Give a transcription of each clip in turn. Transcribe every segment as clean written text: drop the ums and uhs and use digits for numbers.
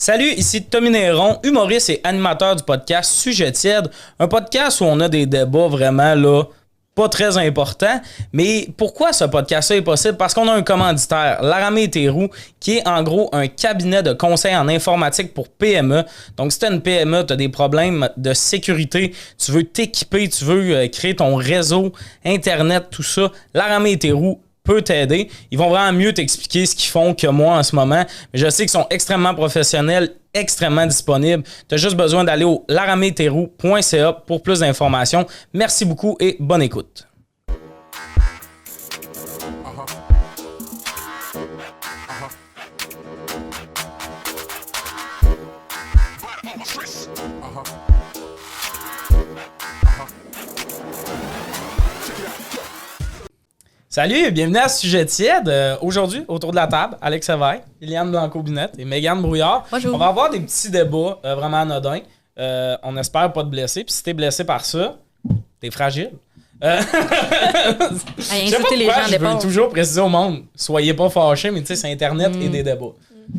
Salut, ici Tommy Néron, humoriste et animateur du podcast Sujet tiède, un podcast où on a des débats vraiment là, pas très importants. Mais pourquoi ce podcast-là est possible? Parce qu'on a un commanditaire, Laramé et Théroux, qui est en gros un cabinet de conseil en informatique pour PME. Donc si tu as une PME, tu as des problèmes de sécurité, tu veux t'équiper, tu veux créer ton réseau, Internet, tout ça, Laramé et Théroux peut t'aider. Ils vont vraiment mieux t'expliquer ce qu'ils font que moi en ce moment. Mais je sais qu'ils sont extrêmement professionnels, extrêmement disponibles. Tu as juste besoin d'aller au laraméthéroux.ca pour plus d'informations. Merci beaucoup et bonne écoute. Salut, bienvenue à Sujet tiède. Aujourd'hui, autour de la table, Alex Sévère, Liliane Blanco-Binette et Mégane Brouillard. Bonjour. On va avoir des petits débats vraiment anodins. On espère pas te blesser. Puis si t'es blessé par ça, t'es fragile. Je sais pas les pourquoi gens je veux toujours préciser au monde, soyez pas fâchés, mais tu sais, c'est Internet et des débats.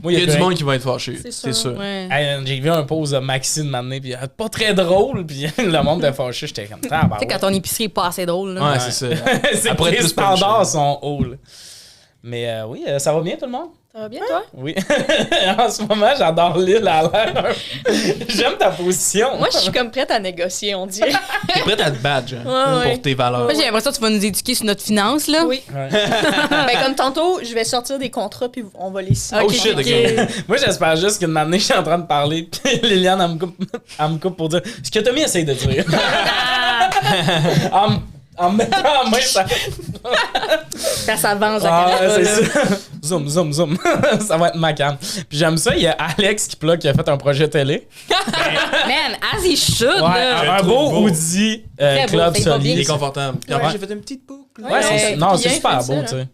Moi, Il y a du monde qui va être fâché, c'est sûr. Ouais. J'ai vu un pause de Maxime m'amener, puis pas très drôle, puis le monde était fâché, j'étais comme ça. Tu sais, quand ton épicerie est pas assez drôle. Là. Ouais, c'est ça. C'est Après, que les plus standards sont hauts. Là. Mais oui, ça va bien tout le monde? Ça va bien, toi? Oui. En ce moment, j'adore Lille à l'air. J'aime ta position. Moi, je suis comme prête à négocier, on dirait. T'es prête à te badge ouais. pour tes valeurs. Moi, j'ai l'impression que tu vas nous éduquer sur notre finance, là. Oui. Ouais. Ben, comme tantôt, je vais sortir des contrats puis on va les signer. Oh shit, ok. Moi, j'espère juste qu'une année, je suis en train de parler, puis Liliane, elle me coupe pour dire ce que Tommy essaye de dire. En me mettant en main, ça. Ça s'avance Ah, à caméra, c'est là. ça. Zoom, zoom, zoom. Ça va être ma cam. Puis j'aime ça, il y a Alex qui a fait un projet télé. Man, as he should, Ouais, là. un beau beau. Hoodie Très beau, Club c'est pas Il est Solide. confortable. Puis en Ouais. plus, j'ai fait une petite boucle. Ouais, c'est Ouais, non, c'est bien super fait beau, ça, tu sais.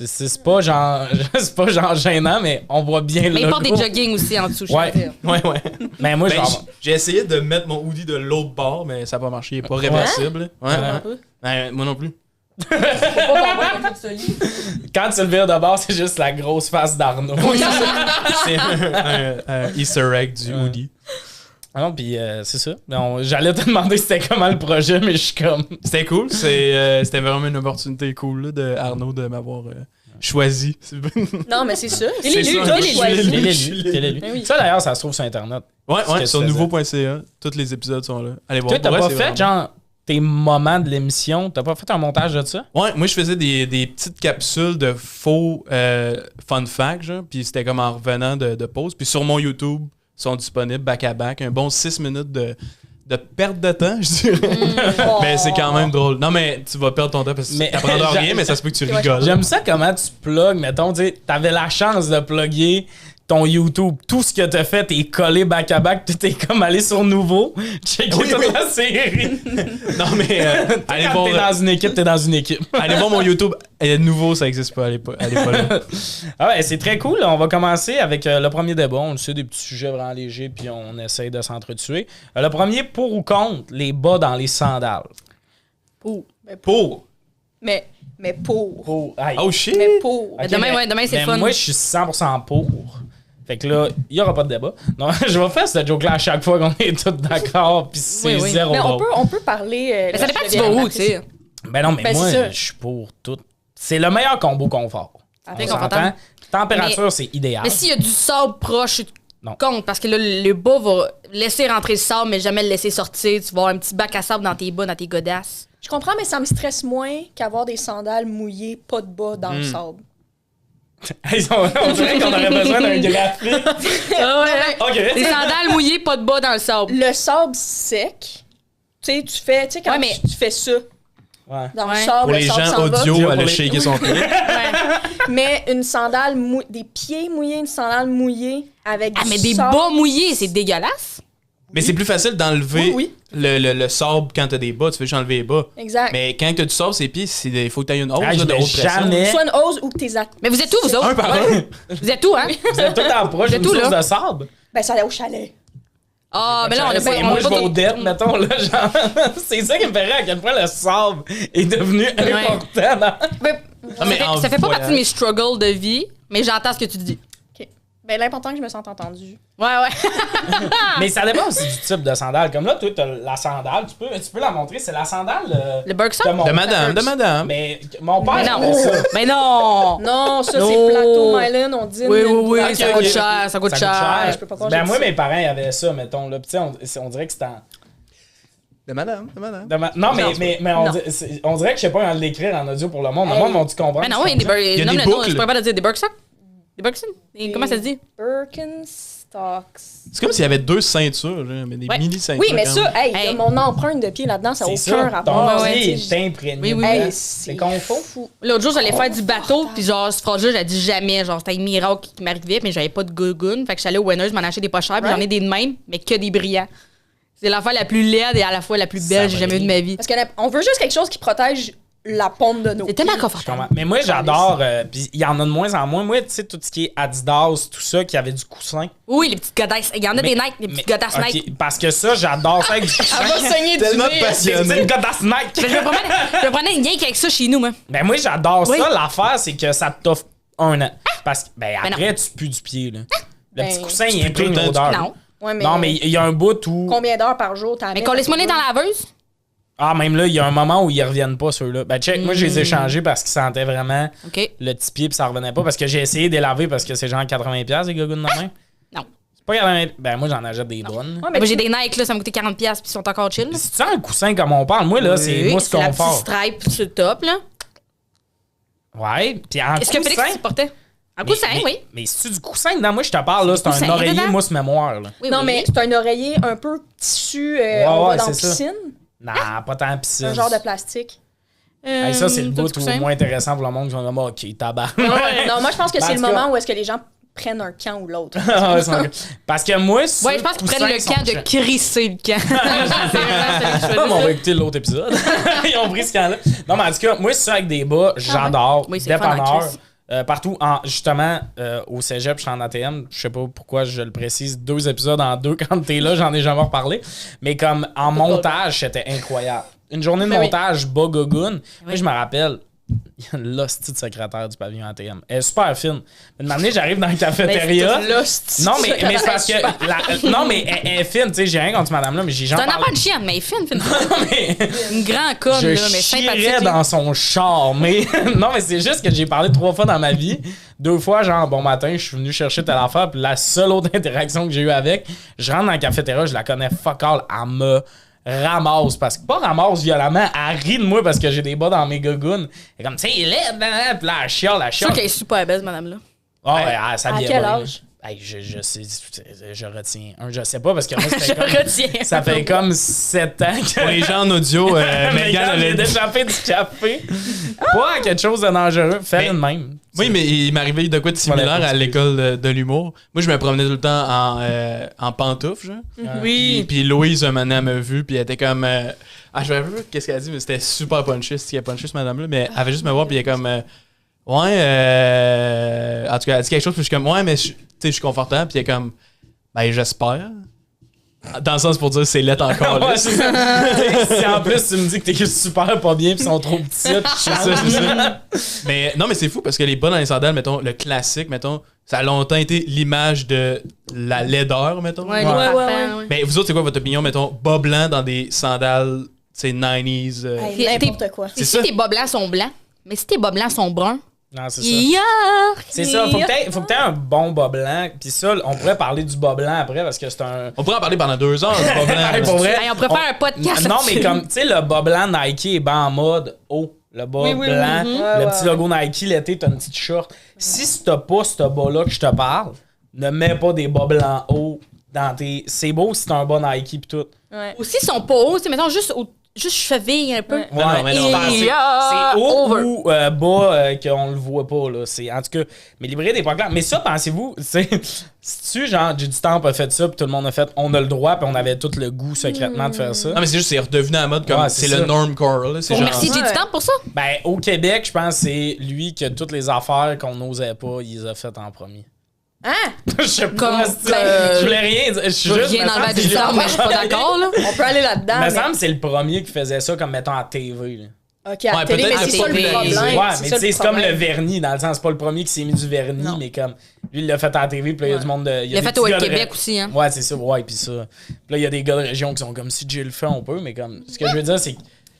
C'est pas genre c'est pas genre gênant, mais on voit bien le Mais il porte des logo. jogging aussi en dessous, je Ouais. veux dire. Ouais. Mais moi, Ben, genre... j'ai essayé de mettre mon hoodie de l'autre bord, mais ça n'a pas marché. Il n'est pas réversible. Ouais. Ben, moi non plus. Quand tu le vires de bord, c'est juste la grosse face d'Arnaud. C'est un Easter egg du hoodie. Ah non, puis c'est ça. J'allais te demander c'était comment le projet, mais je suis comme... C'était cool. C'était vraiment une opportunité cool là, de Arnaud de m'avoir choisi. Non, mais c'est ça. C'est ça. Toi, Je les suis choisis. T'es l'élu. Ben oui. Ça, d'ailleurs, ça se trouve sur Internet. Ouais, Ce que tu sur faisais. nouveau.ca. Tous les épisodes sont là. Allez voir. Toi, t'as Pour pas vrai, fait, c'est genre, tes moments de l'émission? T'as pas fait un montage de ça? Ouais, moi je faisais des petites capsules de faux fun facts, genre, puis c'était comme en revenant de pause. Puis sur mon YouTube, ils sont disponibles back-à-back. Un bon 6 minutes de perte de temps, je dirais. Mais c'est quand même drôle. Non, mais tu vas perdre ton temps parce que Mais- tu t'apprendras rien, mais ça se peut que tu rigoles. J'aime ça comment tu plugs, mettons, tu sais, t'avais la chance de plugger ton YouTube, tout ce que t'as fait est collé back-à-back, tu t'es comme allé sur Nouveau, checker Oui, toute oui. la série. Non, mais allez Quand voir, t'es dans une équipe, t'es dans une équipe. allez voir mon YouTube. Nouveau, ça existe pas. Allez pas là. Ah ouais, c'est très cool. On va commencer avec le premier débat. On le sait, des petits sujets vraiment légers, puis on essaye de s'entretuer. Le premier, pour ou contre les bas dans les sandales? Pour. Mais Pour. Mais pour. Pour. Aïe. Oh shit! Mais pour. Ok, Demain, c'est mais fun. Moi, je suis 100% pour. Fait que là, il n'y aura pas de débat. Non, je vais faire cette joke-là à chaque fois qu'on est tous d'accord, puis c'est Oui. zéro Mais drôle. on peut parler. Mais ça dépend tu vas où, tu sais. Ben non, mais Ben, moi, c'est ça. je suis pour tout. C'est le meilleur combo confort. Très On s'entend? confortable. Température, c'est idéal. Mais s'il y a du sable proche, Non. compte, parce que là, le bas va laisser rentrer le sable, mais jamais le laisser sortir. Tu vas avoir un petit bac à sable dans tes bas, dans tes godasses. Je comprends, mais ça me stresse moins qu'avoir des sandales mouillées, pas de bas dans le sable. On dirait qu'on aurait besoin d'un graphique. OK. Des sandales mouillées, pas de bas dans le sable. Le sable sec, tu sais, quand Ouais, mais- tu fais ça Ouais. dans le Ouais. sable, Pour le les sable gens s'en va. audio, Pour elle a les- shaké son pied. Mais une sandale des pieds mouillés, une sandale mouillée avec Ah, du mais des sable. bas mouillés, c'est dégueulasse. Mais c'est plus facile d'enlever Oui. le sable quand t'as des bas. Tu fais juste enlever les bas. Exact. Mais quand t'as du sable, ses pieds, il faut que t'aies une hausse Ah, là, je de vais haute pression. jamais... Soit une hausse ou que tes actes. Mais vous êtes où, vous autres? Un par un. Vous êtes où, hein? Vous êtes tout en proche Vous êtes d'une où, source là? de sable. Ben, ça allait au chalet. Ah, mais là, on a pas... Et on moi, a je pas vais au tout- DEP, mettons, là, genre... c'est ça qui me fait rire, à quel point le sable est devenu important. Mais, mais ça en fait pas voyage. partie de mes struggles de vie, mais j'entends ce que tu dis. OK. Ben, l'important que je me sente entendue. Ouais. Mais ça dépend aussi du type de sandale. Comme là, toi, t'as la sandale. Tu peux la montrer. C'est la sandale Le Birkenstock? mon De père. madame. Mais mon père, Mais non. avait ça. Mais non! Non, ça, Non. c'est Plateau Mylan, on dit. Oui, Ok, ça ok. coûte cher, ça coûte cher. Je peux pas croire Ben que moi, j'ai dit mes parents, ils avaient ça, mettons. Là. Puis tu sais, on dirait que c'était en... De madame. Non, Non, mais non. on dirait que je sais pas l'écrire en audio pour le monde. Le monde vont-tu comprendre? Mais non, oui, des Il y a non, des mais non, boucles. je pourrais pas te dire des Birkenstock. Des Birkenstock? Comment ça se dit? Birkenstocks. C'est comme s'il y avait 2 ceintures, là, mais des Ouais. mini-ceintures. Oui, mais quand ça, même. hey, Hey. mon empreinte de pied là-dedans, ça n'a C'est aucun ça. rapport. Ton ouais, pied tu sais, est imprégné. Oui, oui, dedans. Hey, C'est confort. fou. L'autre jour, j'allais faire du bateau, puis genre, ce fragile, j'ai dit jamais. Genre, c'était un miracle qui m'arrivait, mais j'avais pas de gogoon. Fait que j'allais au Winners, m'en acheter des pas chers, puis j'en ai des de même, mais que des brillants. C'est l'affaire la plus laide et à la fois la plus belle que j'ai jamais vue de ma vie. Parce qu'on veut juste quelque chose qui protège la paume de nos C'est pieds. tellement Je confortable. comprends. Mais moi, j'adore. Puis il y en a de moins en moins. Moi, tu sais, tout ce qui est Adidas, tout ça, qui avait du coussin. Oui, les petites godasses. Il y en a des Nike, des petites godasses ok, Nike. parce que ça, j'adore ça avec du coussin. Elle va saigner du Tellement nez. passionné. C'est une godasse Nike. Mais je me prenais une yank avec ça chez nous, moi. Ben moi, j'adore Oui. ça. L'affaire, c'est que ça t'offre 1 an. Parce que, ben Ben après, tu pues du pied, là. Le Ben, petit coussin, tu il pues imprime tout le temps l'odeur. Non. Ouais, Non, mais il y a un bout où... Combien d'heures par jour t'as Mais qu'on laisse monnaie dans la laveuse? Ah, même là, il y a un moment où ils reviennent pas, ceux-là. Ben check, moi, je les ai changés parce qu'ils sentaient vraiment OK. le petit pied puis ça revenait pas. Parce que j'ai essayé de les laver parce que c'est genre 80$ les gogoons de main. Non. C'est pas 80$. Ben moi, j'en achète des bonnes. Ouais, mais Moi, j'ai des Nike, là, ça m'a coûté 40$ puis ils sont encore chill. C'est ça un coussin comme on parle? Moi, là, c'est Oui, mousse c'est la petite confort. stripe sur le top, là. Ouais, puis en Est-ce que coussin... Félix, tu portais? Un coussin, oui. Mais c'est-tu du coussin dedans? Moi, je te parle, là, c'est coussin un oreiller dedans? mousse mémoire, là. Oui, non, oui. mais c'est un oreiller un peu tissu, Ouais, on va ouais, dans la c'est ça. piscine. Non, pas tant piscine. Un genre de plastique. Hey, ça, c'est le t'as bout du où coussin? moins intéressant pour le monde qui sont comme, OK, tabac. Non, moi, je pense que Ben, c'est le en tout cas- moment où est-ce que les gens prennent un camp ou l'autre. Ah ouais, c'est encore- Parce que moi, ceux Ouais, je pense qu'ils coussins prennent le sont camp de chiants. crisser le camp. C'est vraiment celui que je Ah, mais on va faisais. écouter l'autre épisode. Ils ont pris ce camp-là. Non, mais en tout cas, moi, c'est ça avec des bas, j'adore. Oui, c'est le fun, en Dépanneur. crise. Partout, justement, au cégep, je suis en ATM. Je sais pas pourquoi je le précise. 2 épisodes en 2 quand t'es là, j'en ai jamais reparlé. Mais comme en montage, c'était incroyable. Une journée de Ben oui. montage, bas gogoon. Moi, Oui. je me rappelle, il y a l'hostie de secrétaire du pavillon ATM. Elle est super fine. Une année, j'arrive dans la cafétéria. Lost. Non, mais c'est parce que. Non, mais elle est fine, tu sais, j'ai rien contre madame-là, mais j'ai C'est jamais un enfant de chienne, mais fine. mais Une grande conne, je là, mais sympathique. chierais là. dans son char, mais non, mais c'est juste que j'ai parlé 3 fois dans ma vie. 2 fois, genre, bon matin, je suis venu chercher telle affaire, puis la seule autre interaction que j'ai eue avec, je rentre dans la cafétéria, je la connais fuck all, elle me ramasse, parce que pas ramasse violemment, elle rit de moi parce que j'ai des bas dans mes gogoons. Elle est comme, tu sais, il est laid, hein? Puis là, elle chiale, elle Je suis chiale. sûre qu'elle est super belle, ce madame-là. Ah ouais, ça À vient quel bien, là. âge? Hey, je sais, je retiens. Je sais pas parce que moi, Je retiens. ça fait comme 7 ans que Pour les gens en audio, Megan, Megan elle vient a dit. d'échapper du café. Pas à quelque chose de dangereux. Fais Mais- une même. Oui, mais il m'arrivait de quoi de similaire Voilà, à l'école de l'humour. Moi, je me promenais tout le temps en pantoufles, genre. Puis Louise, un moment, elle m'a vu, puis elle était comme... je me rappelle pas qu'est-ce qu'elle a dit, mais c'était super punché, ce qui a punché, ce madame-là. Mais elle avait juste me voir, puis elle est comme... en tout cas, elle dit quelque chose, puis je suis comme... Ouais, mais tu sais, je suis confortable, puis elle est comme... Ben, j'espère. Dans le sens pour dire c'est lettre encore, là. Ouais, c'est ça. Si en plus tu me dis que t'es super pas bien pis sont trop petits, C'est ça. Mais non, mais c'est fas parce que les bas dans les sandales, mettons, le classique, mettons, ça a longtemps été l'image de la laideur, mettons. Ouais, Ouais. ouais. Mais vous autres, c'est quoi votre opinion, mettons, bas blanc dans des sandales, tu sais, 90s? Hey, n'importe quoi. Si ça. tes bas blancs sont blancs, mais si tes bas blancs sont bruns, Non, c'est ça. yeah! C'est ça. Faut que t'aies un bon bas blanc. Pis ça, on pourrait parler du bas blanc après parce que c'est un. On pourrait en parler pendant 2 heures, du bas blanc. Hey, pour vrai, Hey, on pourrait faire un podcast Non, mais là-dessus. comme, tu sais, le bas blanc Nike est bien en mode haut. Le bas Oui, oui, blanc, oui. le Ouais, petit ouais. logo Nike, l'été, t'as une petite short. Si t'as pas ce bas-là que je te parle, ne mets pas des bas blancs hauts dans tes. C'est beau si t'as un bas Nike pis tout. Ouais. Aussi, ils sont pas hauts, c'est mettons juste cheville un peu. Ouais. Non, non, mais non. c'est- Yeah, c'est haut over. ou bas qu'on le voit pas, là. C'est, en tout cas, mais l'hybride est pas clair. Mais ça, pensez-vous, c'est. Si-tu, genre, J.D. Stamp a fait ça, puis tout le monde a fait, on a le droit, puis on avait tout le goût secrètement de faire ça. Non, mais c'est juste, c'est redevenu à la mode comme Ouais, c'est c'est le ça. normcore, là. C'est genre. Merci J.D. Stamp pour ça. Ben, au Québec, je pense que c'est lui qui a toutes les affaires qu'on n'osait pas, il les a faites en premier. Hein? Je sais pas, Comme, c'est- ben, je voulais rien dire. Je suis Je veux juste, rien me enlever à semble, J.D. c'est Stamp, mais je suis pas d'accord, là. On peut aller là-dedans. me mais- semble que c'est le premier qui faisait ça comme mettons à TV. Là. OK, à la télé, peut-être mais c'est à ça le TV. problème. Ouais, mais tu sais, c'est comme le problème. vernis, dans le sens, c'est pas le premier qui s'est mis du vernis, Non. mais comme, lui, il l'a fait à la TV, puis là, il y a du monde de. Il a fait au Québec aussi, hein. Ouais, c'est ça, ouais, puis ça. Puis là, il y a des gars de région qui sont comme, si Jay le fait, on peut, mais comme, ce que je veux dire, c'est que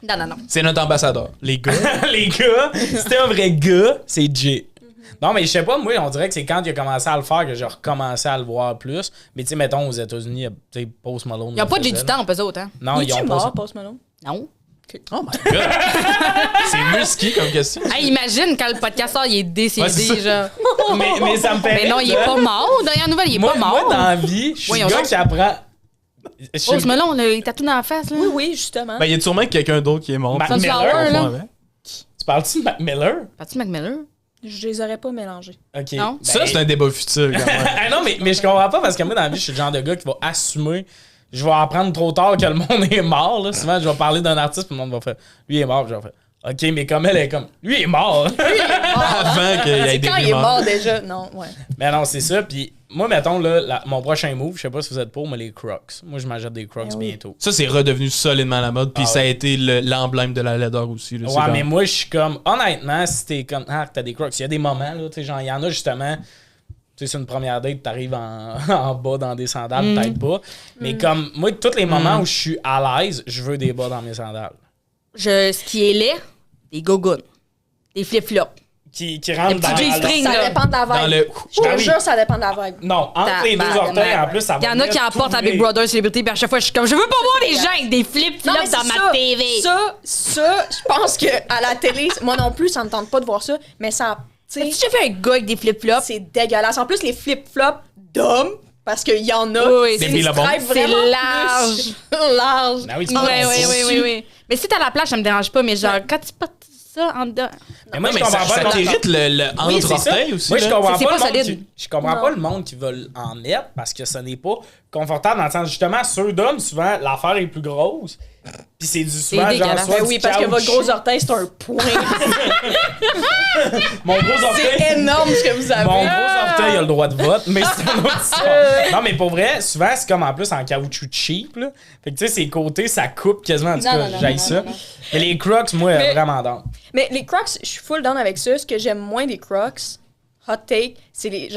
Non. C'est notre ambassadeur. Les gars. les gars, c'était un vrai gars, c'est Jay. Non, mais je sais pas, moi, on dirait que c'est quand il a commencé à le faire que j'ai recommencé à le voir plus. Mais tu sais, mettons, aux États-Unis, tu sais, Post Malone. Il n'y a pas de le du faisait. temps, eux autres, hein. Non, Il ils ont est pas mort, ça. Post Malone? Non. Oh my god. C'est risqué comme question. Hey, imagine quand le podcasteur il est décédé, Ouais, c'est ça. genre. Mais ça me fait. Mais non, il est pas mort. Dernière nouvelle, il est pas mort. Moi, dans la vie, je suis Voyons le gars donc. qui apprend. Je suis Oh, ce melon, il tatoue dans la face, là. Oui, justement. Ben, il y a sûrement quelqu'un d'autre qui est mort. Mac Tu Miller, Sunflower, là. confonds avec. Tu parles-tu de Mac Miller? Pas-tu McMillan? Je les aurais pas mélangés. Ok. Non. Ça, c'est un débat futur, quand même. Ah non, mais je comprends pas parce que moi, dans la vie, je suis le genre de gars qui va assumer. Je vais apprendre trop tard que le monde est mort. Là. Souvent, je vais parler d'un artiste, puis le monde va faire lui il est mort. Puis je vais faire OK, mais comme elle est comme lui il est mort. Avant qu'il y ait C'est des quand il est rumeurs. mort déjà. Non, ouais. Mais non, c'est ça. Puis moi, mettons, là, mon prochain move, je sais pas si vous êtes pour, mais les Crocs. Moi, je m'achète des Crocs Eh oui. bientôt. Ça, c'est redevenu solidement la mode, puis Ah ça a ouais. été l'emblème de la laideur aussi. Là. C'est Ouais, comme- mais moi, je suis comme, honnêtement, si t'es comme, t'as des Crocs, il y a des moments, là, tu sais, genre, il y en a justement, tu sais, c'est une première date, t'arrives en bas dans des sandales, peut-être pas. Mais comme, moi, tous les moments où je suis à l'aise, je veux des bas dans mes sandales. Ce qui est laid, des gogoons. Des flip-flops. Qui rentrent Les dans petits la- G-strings. Ça là. dépend de la vibe. Dans le- Je te Ah oui. jure, ça dépend de la vibe. Non, entre les deux Tabarnak. orteils, en plus, ça va Il y en a qui venir emportent tout à Big venir. Brother Celebrity, puis à chaque fois, je suis comme, je veux pas voir des gens avec des Non, flip-flops mais dans c'est ma ça. TV. Ça, je pense que à la télé, moi non plus, ça me tente pas de voir ça, mais ça, tu As-tu sais, déjà vu un gars avec des flip-flops? c'est dégueulasse. En plus, les flip-flops d'hommes, parce qu'il y en a, Oui, Des c'est Billabong. C'est large. large. Ah oui, tu Oui, peux- oui. Mais si t'es à la plage, ça me dérange pas, mais genre, quand tu portes ça en dedans. Mais moi, mais je ça, comprends pas. ça le monde- t'irrite le Oui, c'est ça. entre-orteil aussi. Moi, je là. comprends C'est pas, pas le monde solide. qui, je comprends Non. pas le monde qui veut en mettre parce que ce n'est pas confortable dans le sens, justement, ceux d'hommes, souvent, l'affaire est plus grosse. Puis c'est du souvent, genre, dégueulasse. soit Ben du oui, parce que votre caoutchouc. gros orteil, c'est un point. Mon gros orteil. C'est énorme ce que vous avez. Mon gros orteil a le droit de vote, mais c'est un autre histoire. Non, mais pour vrai, souvent, c'est comme en plus en caoutchouc cheap, là. Fait que tu sais, ses côtés, ça coupe quasiment. En tout Non, cas, non, non, j'haïs non, ça. non, non. Mais les Crocs, moi, Mais- vraiment down. Mais les Crocs, je suis full down avec ça. Ce que j'aime moins des Crocs, hot take, c'est les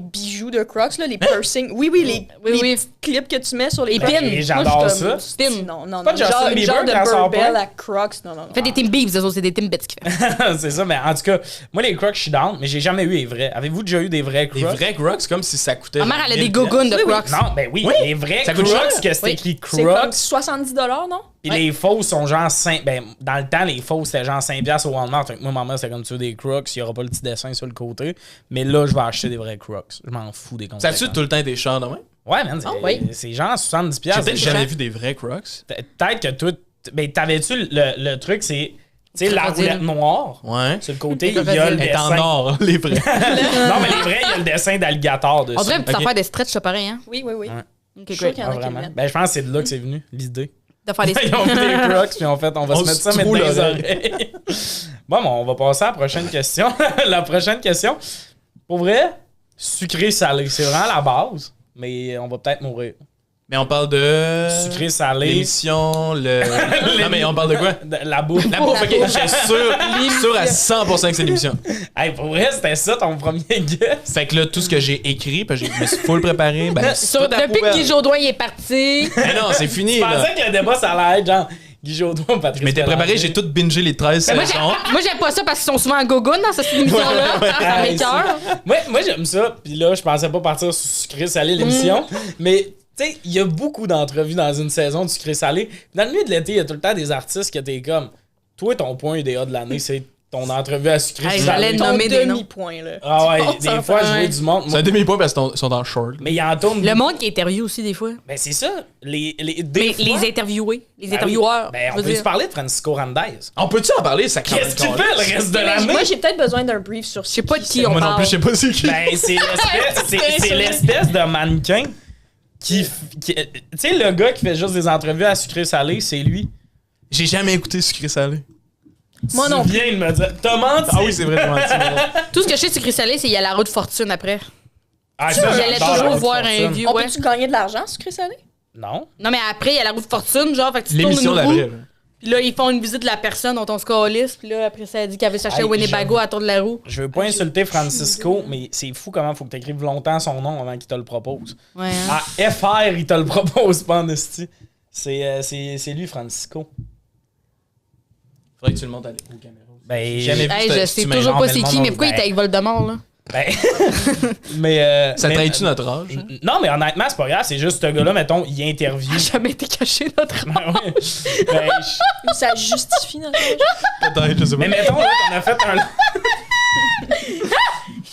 bijoux de Crocs, là, les piercings. Oui, les Oui. petits clips que tu mets sur les Les pins. Et j'adore Moi, je ça. suis comme, Pins. Non, Pas non. Justin Genre, une Bieber genre de quand ça sort Burberry pas. à Crocs. Non. Faites des Timbits, vous autres, c'est des Timbits qu'il fait. C'est ça, mais en tout cas, moi, les Crocs, je suis down, mais j'ai jamais eu les vrais. Avez-vous déjà eu des vrais Crocs? Les vrais Crocs, c'est comme si ça coûtait. Ma mère, elle a des 1000 gogoons de Oui, oui. Crocs. Non, ben oui, Oui. les vrais Ça coûte Crocs, cher. que c'est Oui. écrit C'est comme Crocs, 70 non? puis les fausses sont genre 5. Ben, dans le temps, les fausses, c'était genre 5$ au Walmart. Fait que moi, maman, c'était comme tu veux des Crocs, il y aura pas le petit dessin sur le côté. Mais là, je vais acheter des vrais Crocs. Je m'en fous des Ça conséquences. tue tout le temps des chars de même? Ouais, man, c'est oui. c'est genre 70$. J'ai peut-être c'est jamais cher. vu des vrais Crocs. Peut-être que toi, ben, t'avais-tu le truc, c'est, tu sais, la Crocodile. roulette noire. Ouais. Sur le côté, il y a Crocodile. le Elle est en dessin. or, les vrais. Non, mais les vrais, il y a le dessin d'alligator dessus. On dirait une petite Ok. affaire de stretch, ça pareil, hein? Oui. Ouais. Ok, Je suis sûre great. qu'il y en Ah, a qui le vraiment. mettent. Ben, je pense que c'est de là que c'est venu, l'idée. De faire des Ils ont pris des Crocs, puis en fait, on va On se mettre se ça mettre dans troue les l'oreille. oreilles. Bon, on va passer à la prochaine question. La prochaine question. Pour vrai, sucré-salé, c'est vraiment la base, mais on va peut-être mourir. Mais on parle de. Sucré-salé. L'émission, le. Non, mais on parle de quoi? La bouffe. La bouffe, ok. Je suis sûr à 100% que c'est l'émission. Hey, pour vrai, c'était ça ton premier guess. Fait que là, tout ce que j'ai écrit, parce que je me suis full préparé, ben, c'est Sur- tout à la depuis que poubelle. Guy Jodoin il est parti. Mais non, c'est fini, Je là. pensais que le débat, ça allait être genre Guy Jodoin, Patrice. Je m'étais préparé, Bélanger. j'ai tout bingé les 13 Moi, saisons. j'aime pas ça parce qu'ils sont souvent en gogoon dans cette émission-là. Ça Hey, m'écoeure. moi j'aime ça. Puis là, je pensais pas partir sur sucré-salé l'émission. Mais, tu sais, il y a beaucoup d'entrevues dans une saison de sucré-salé. Dans le milieu de l'été, il y a tout le temps des artistes que t'es comme. Toi, ton point idéal de l'année, c'est ton entrevue à sucré-salé. Hey, j'allais Ton nommer des noms. demi-point, là. Ah ouais, On des s'en fois, fait. je vois du monde. C'est moi, un demi-point parce qu'ils sont en short. mais il en tourne. Le monde qui interviewe aussi, des fois. Ben, c'est ça. Des Mais fois- les interviewés, les Ben oui. intervieweurs. Ben, on je veux peut dire. se parler de Francisco Randez. On peut-tu en parler, ça Qu'est-ce que tu fais le reste de Mais l'année? moi, j'ai peut-être besoin d'un brief sur Je sais pas de qui on Moi non parle. plus, je sais pas c'est qui. Ben, c'est l'espèce de mannequin tu sais, le gars qui fait juste des entrevues à sucré-salé, c'est lui. J'ai jamais écouté Sucré Salé. Moi non Tu plus. viens de me dire. T'as menti. Ah oui, c'est vrai, j'ai menti. Tout ce que je sais sucré salé, c'est qu'il y a la route fortune après. Ah, ça, J'allais j'adore la toujours route voir un fortune. vieux. On Ouais. peut-tu gagner de l'argent, sucré salé? Non. Non, mais après, il y a la route fortune, genre, fait que tu tournes L'émission une roue. d'avril. Puis là, ils font une visite de la personne dont on se calisse. Puis là, après ça, elle dit qu'elle avait cherché Hey, Winnebago à tour de la roue. Je veux pas insulter Francisco, mais c'est fou comment faut que tu écrives longtemps son nom avant qu'il te le propose. Ouais, hein? À FR, il te le propose pas en esti. C'est lui, Francisco. Faudrait que tu le montes aux caméras. Ben, Jamais vu Hey, ce- je sais tu toujours non, pas mais c'est le qui, monde mais pourquoi il était avec Voldemort, là? ben, mais Ça mais- trahit-tu notre âge? Non, mais honnêtement, c'est pas grave. C'est juste ce gars-là, mettons, il interview. A jamais été caché notre Ben ouais. Ben, Ça justifie notre âge. Peut-être, je sais pas. mais mettons, là, qu'on a fait un.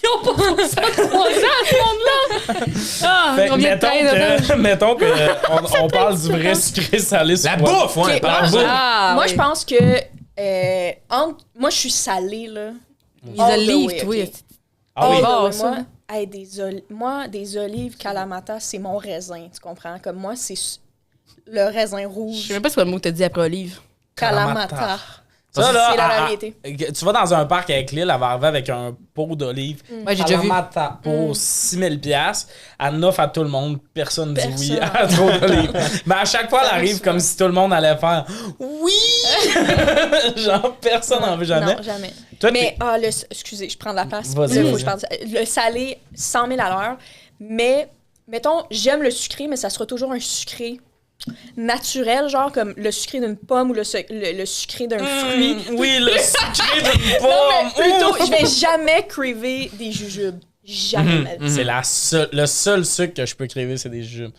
Ils ont pas 63 ans, ce monde-là! Ah, Fait que combien de temps, mettons que on parle du vrai sucré salé. La sur quoi? bouffe, ouais, Ok, par moi, bouffe. Moi, je pense que. Moi, je suis salée, là. Ils All the olives, way, toi. ok. Ah oui. Oh, All the way. ça. Moi, des olives Kalamata, c'est mon raisin, tu comprends? Comme moi, c'est le raisin Je rouge. sais même pas ce que le mot que t'as dit après olive. Kalamata. Ça, là, C'est la variété. tu vas dans un parc avec Lille, elle va arriver avec un pot d'olive. Ouais, j'ai déjà vu. Kalamata pour 6 000 $. Elle offre à tout le monde. Personne dit oui Personne. à trop d'olives. Mais à chaque fois, elle arrive comme si tout le monde allait faire oui! Genre, personne n'en veut jamais. Non, jamais. Toi, Mais, excusez, je prends de la place. Vas-y, Là, faut vas-y. que je parle le salé, 100 000 à l'heure. Mais, mettons, j'aime le sucré, mais ça sera toujours un sucré naturel, genre comme le sucré d'une pomme ou le sucré d'un fruit. Oui, le sucré d'une Non, pomme! mais plutôt, je vais jamais craver des jujubes. Jamais. de ma vie. C'est le seul sucre que je peux créer, c'est des jujubes.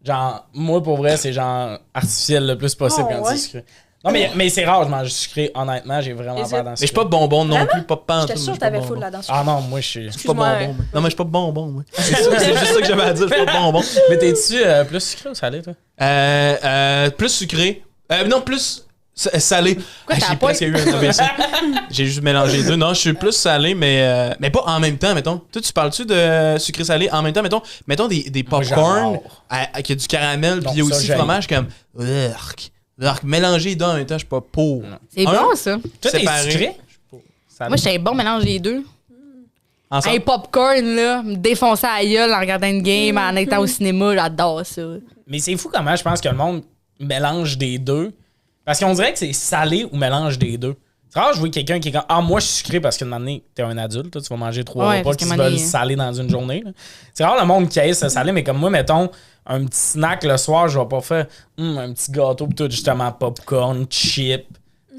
Genre, moi, pour vrai, c'est genre artificiel le plus possible Oh, quand ouais. c'est sucré. Non, mais c'est rare, je mange du sucré, honnêtement, j'ai vraiment Les peur œufs. dans le Mais je suis sucre. pas bonbon non plus, pas pantoute. J'étais sûre moi, que t'avais je suis full pas là-dedans. Ah non, moi, je suis. pas Excuse-moi. bonbon. moi. Non, mais je suis pas bonbon, moi. C'est juste ça que j'avais à dire, je suis pas bonbon. Mais t'es-tu plus sucré ou salé, toi? Plus sucré. Non, plus salé. t'as J'ai pas- presque eu un AVC. J'ai juste mélangé les deux. Non, je suis plus salé, mais pas en même temps, mettons. Toi, tu parles-tu de sucré-salé en même temps, mettons des Moi, popcorn j'adore. avec du caramel, puis il y a Non, ça, aussi j'aime. fromage comme. Mélanger les deux en même temps, je suis pas pour. C'est Un, bon, ça. Toi, t'es séparé. sucré? Salé. Moi, j'étais un bon mélange des deux. Ensemble. Un popcorn, là, me défoncer à la gueule en regardant une game, en étant au cinéma, j'adore ça. Mais c'est fou comment je pense que le monde mélange des deux. Parce qu'on dirait que c'est salé ou mélange des deux. C'est rare de jouer quelqu'un qui est comme ah, moi, je suis sucré parce que maintenant, t'es un adulte, là, tu vas manger 3 Ouais, repas parce qui qu'à se un moment veulent donné, salé dans une journée. Là. C'est rare le monde qui aille se saler, mais comme moi, mettons, un petit snack le soir, je vais pas faire un petit gâteau pis tout, justement, popcorn, chip,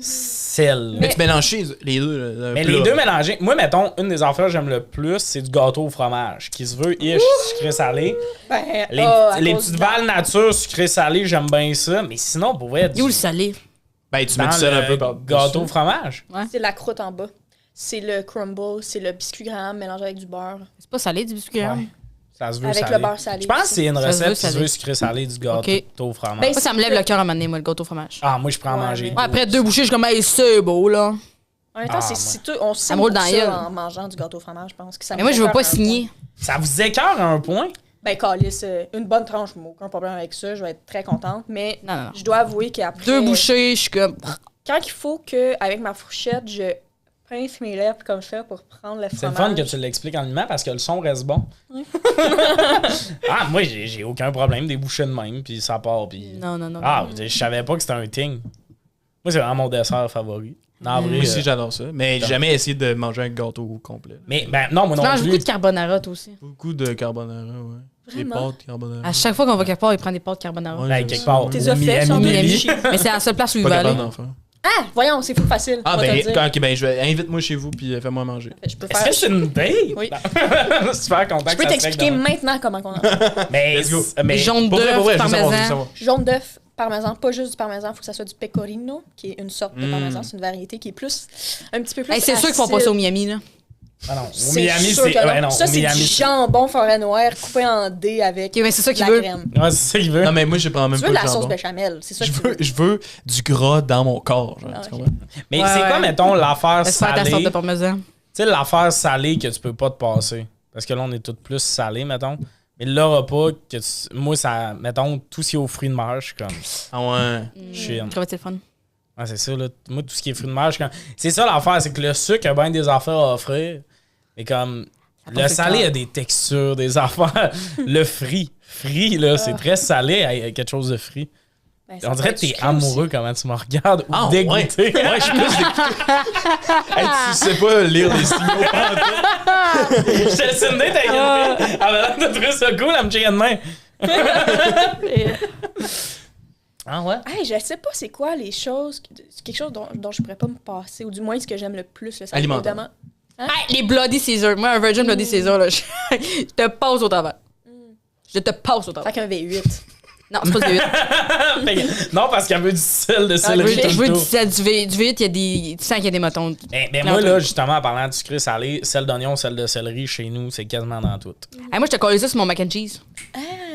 sel. Mais tu mélanges les deux. là, Mais plat. les deux mélangés, moi, mettons, une des affaires que j'aime le plus, c'est du gâteau au fromage. Qui se veut ish, sucré-salé. Ben, Les, à les cause petites de la- balles nature sucré-salé, j'aime bien ça. Mais sinon, pour vrai, Il est où le salé? Ben, tu mets dans du sel le un peu par gâteau au fromage. C'est la croûte en bas. C'est le crumble, c'est le biscuit graham mélangé avec du beurre. C'est pas salé du biscuit, hein? Ouais. Ça se veut Avec salé. le beurre salé. Je pense que c'est une Ça se veut recette qui se salé. veut sucré-salé du gâteau Ok. au fromage. Ben, Moi, ça me lève le cœur à un moment donné, moi, le gâteau au fromage. Ah, moi, je prends à Ouais, manger. mais- Ouais, après 2 bouchées, je suis comme, hey, c'est beau, là. En même temps, Ah, c'est tout. On Ça me roule signe dans pour la ça gueule. en mangeant du gâteau au fromage, je pense. Que ça Mais me moi, je veux fait pas peur à un signer. Ça vous écœure à un point? point. Ben, calice, une bonne tranche, aucun problème avec ça. Je vais être très contente. Mais Non, non, non. je dois avouer qu'après. 2 bouchées, je suis comme. Quand il faut que, avec ma fourchette, je pince mes lèvres comme ça pour prendre le fromage. C'est le fun que tu l'expliques en allemand parce que le son reste bon. Ah, moi, j'ai aucun problème des bouchées de même, puis ça part, puis... Non, non, non. Ah, je savais pas que c'était un thing. Moi, c'est vraiment mon dessert favori. Non, vrai, Moi aussi, j'adore ça. Mais j'ai jamais essayé de manger un gâteau au complet. Mais, ben, non, moi Tu non manges plus. beaucoup de carbonara, toi aussi. Beaucoup de carbonara, ouais. Des Vraiment? pâtes carbonara. À chaque fois qu'on va quelque part, il prend des pâtes carbonara. Ouais, Ben, j'aime quelque ça. part. T'es fait sur Miami. Miami. Mais c'est la seule place où il Pas va aller. capable d'en faire. Ah, voyons, c'est fou facile. Ah, on va te ben, le dire. ok, ben, invite-moi chez vous, puis fais-moi manger. Je peux Est-ce faire. que c'est une date? Oui. Super content Je peux t'expliquer maintenant comment on en fait. Mais, Let's go. mais Jaune Pour vrai, d'œuf, je veux savoir, je veux parmesan. savoir. Jaune d'œuf, parmesan, pas juste du parmesan, il faut que ça soit du pecorino, qui est une sorte de parmesan, c'est une variété qui est plus, un petit peu plus Hey, c'est sûr qu'ils font pas ça au Miami, là. Ah non, au C'est Miami, sûr c'est... que non. Ouais, non, ça, au c'est Miami, du jambon forêt noire coupé en dés avec Ok, mais c'est ça de qu'il la veut. crème. Ouais, c'est ça qu'il veut. Non, mais moi, je prends même Tu pas veux de le la sauce jambon. béchamel, c'est ça que tu veux. Je veux du gras dans mon corps, genre, Ah, tu ok. comprends? Mais Ouais, c'est quoi, ouais. mettons, l'affaire Laisse faire ta sorte salée? de Tu parmesan. sais, l'affaire salée que tu peux pas te passer. Parce que là, on est tous plus salés, mettons. Mais le repas, que moi, ça... Mettons, tout ce qui est aux fruits de mer, je suis comme... Ah ouais. Chill. Ça va être le fun. Ouais, c'est ça, là. Moi, tout ce qui est fruits de mer, je suis comme... C'est ça l'affaire, c'est que le sucre a bien des affaires à offrir. Mais comme... Le passe le salé cœur. a des textures, des affaires. Le frit, là, c'est très salé, avec quelque chose de frit. Ben, ça On peut dirait être que t'es sucré amoureux comment tu me regardes ou dégoûté. Ouais, je suis plus hey, tu sais pas lire les signaux pantoute. Je te laisse une date avec une fille. Elle avait l'air de trouver ça cool, elle me checkait de main. Ah ouais? Hey, je sais pas c'est quoi les choses, c'est quelque chose dont je pourrais pas me passer, ou du moins ce que j'aime le plus. Là, ça Alimentaire. évidemment- Hey, les Bloody Caesar. Moi, un Virgin Bloody Caesar, là, je te passe au travers. Je te passe au travers. Fait qu'un V8. Non, c'est pas du V8. Non, parce qu'elle veut du sel de céleri tout Je le veux tour. du V8, il y a des... Tu sens qu'il y a des motons. Ben moi, là, justement, en parlant de sucré salé, sel d'oignon, sel de céleri, chez nous, c'est quasiment dans tout. Hey, moi, je te collais ça sur mon mac and cheese.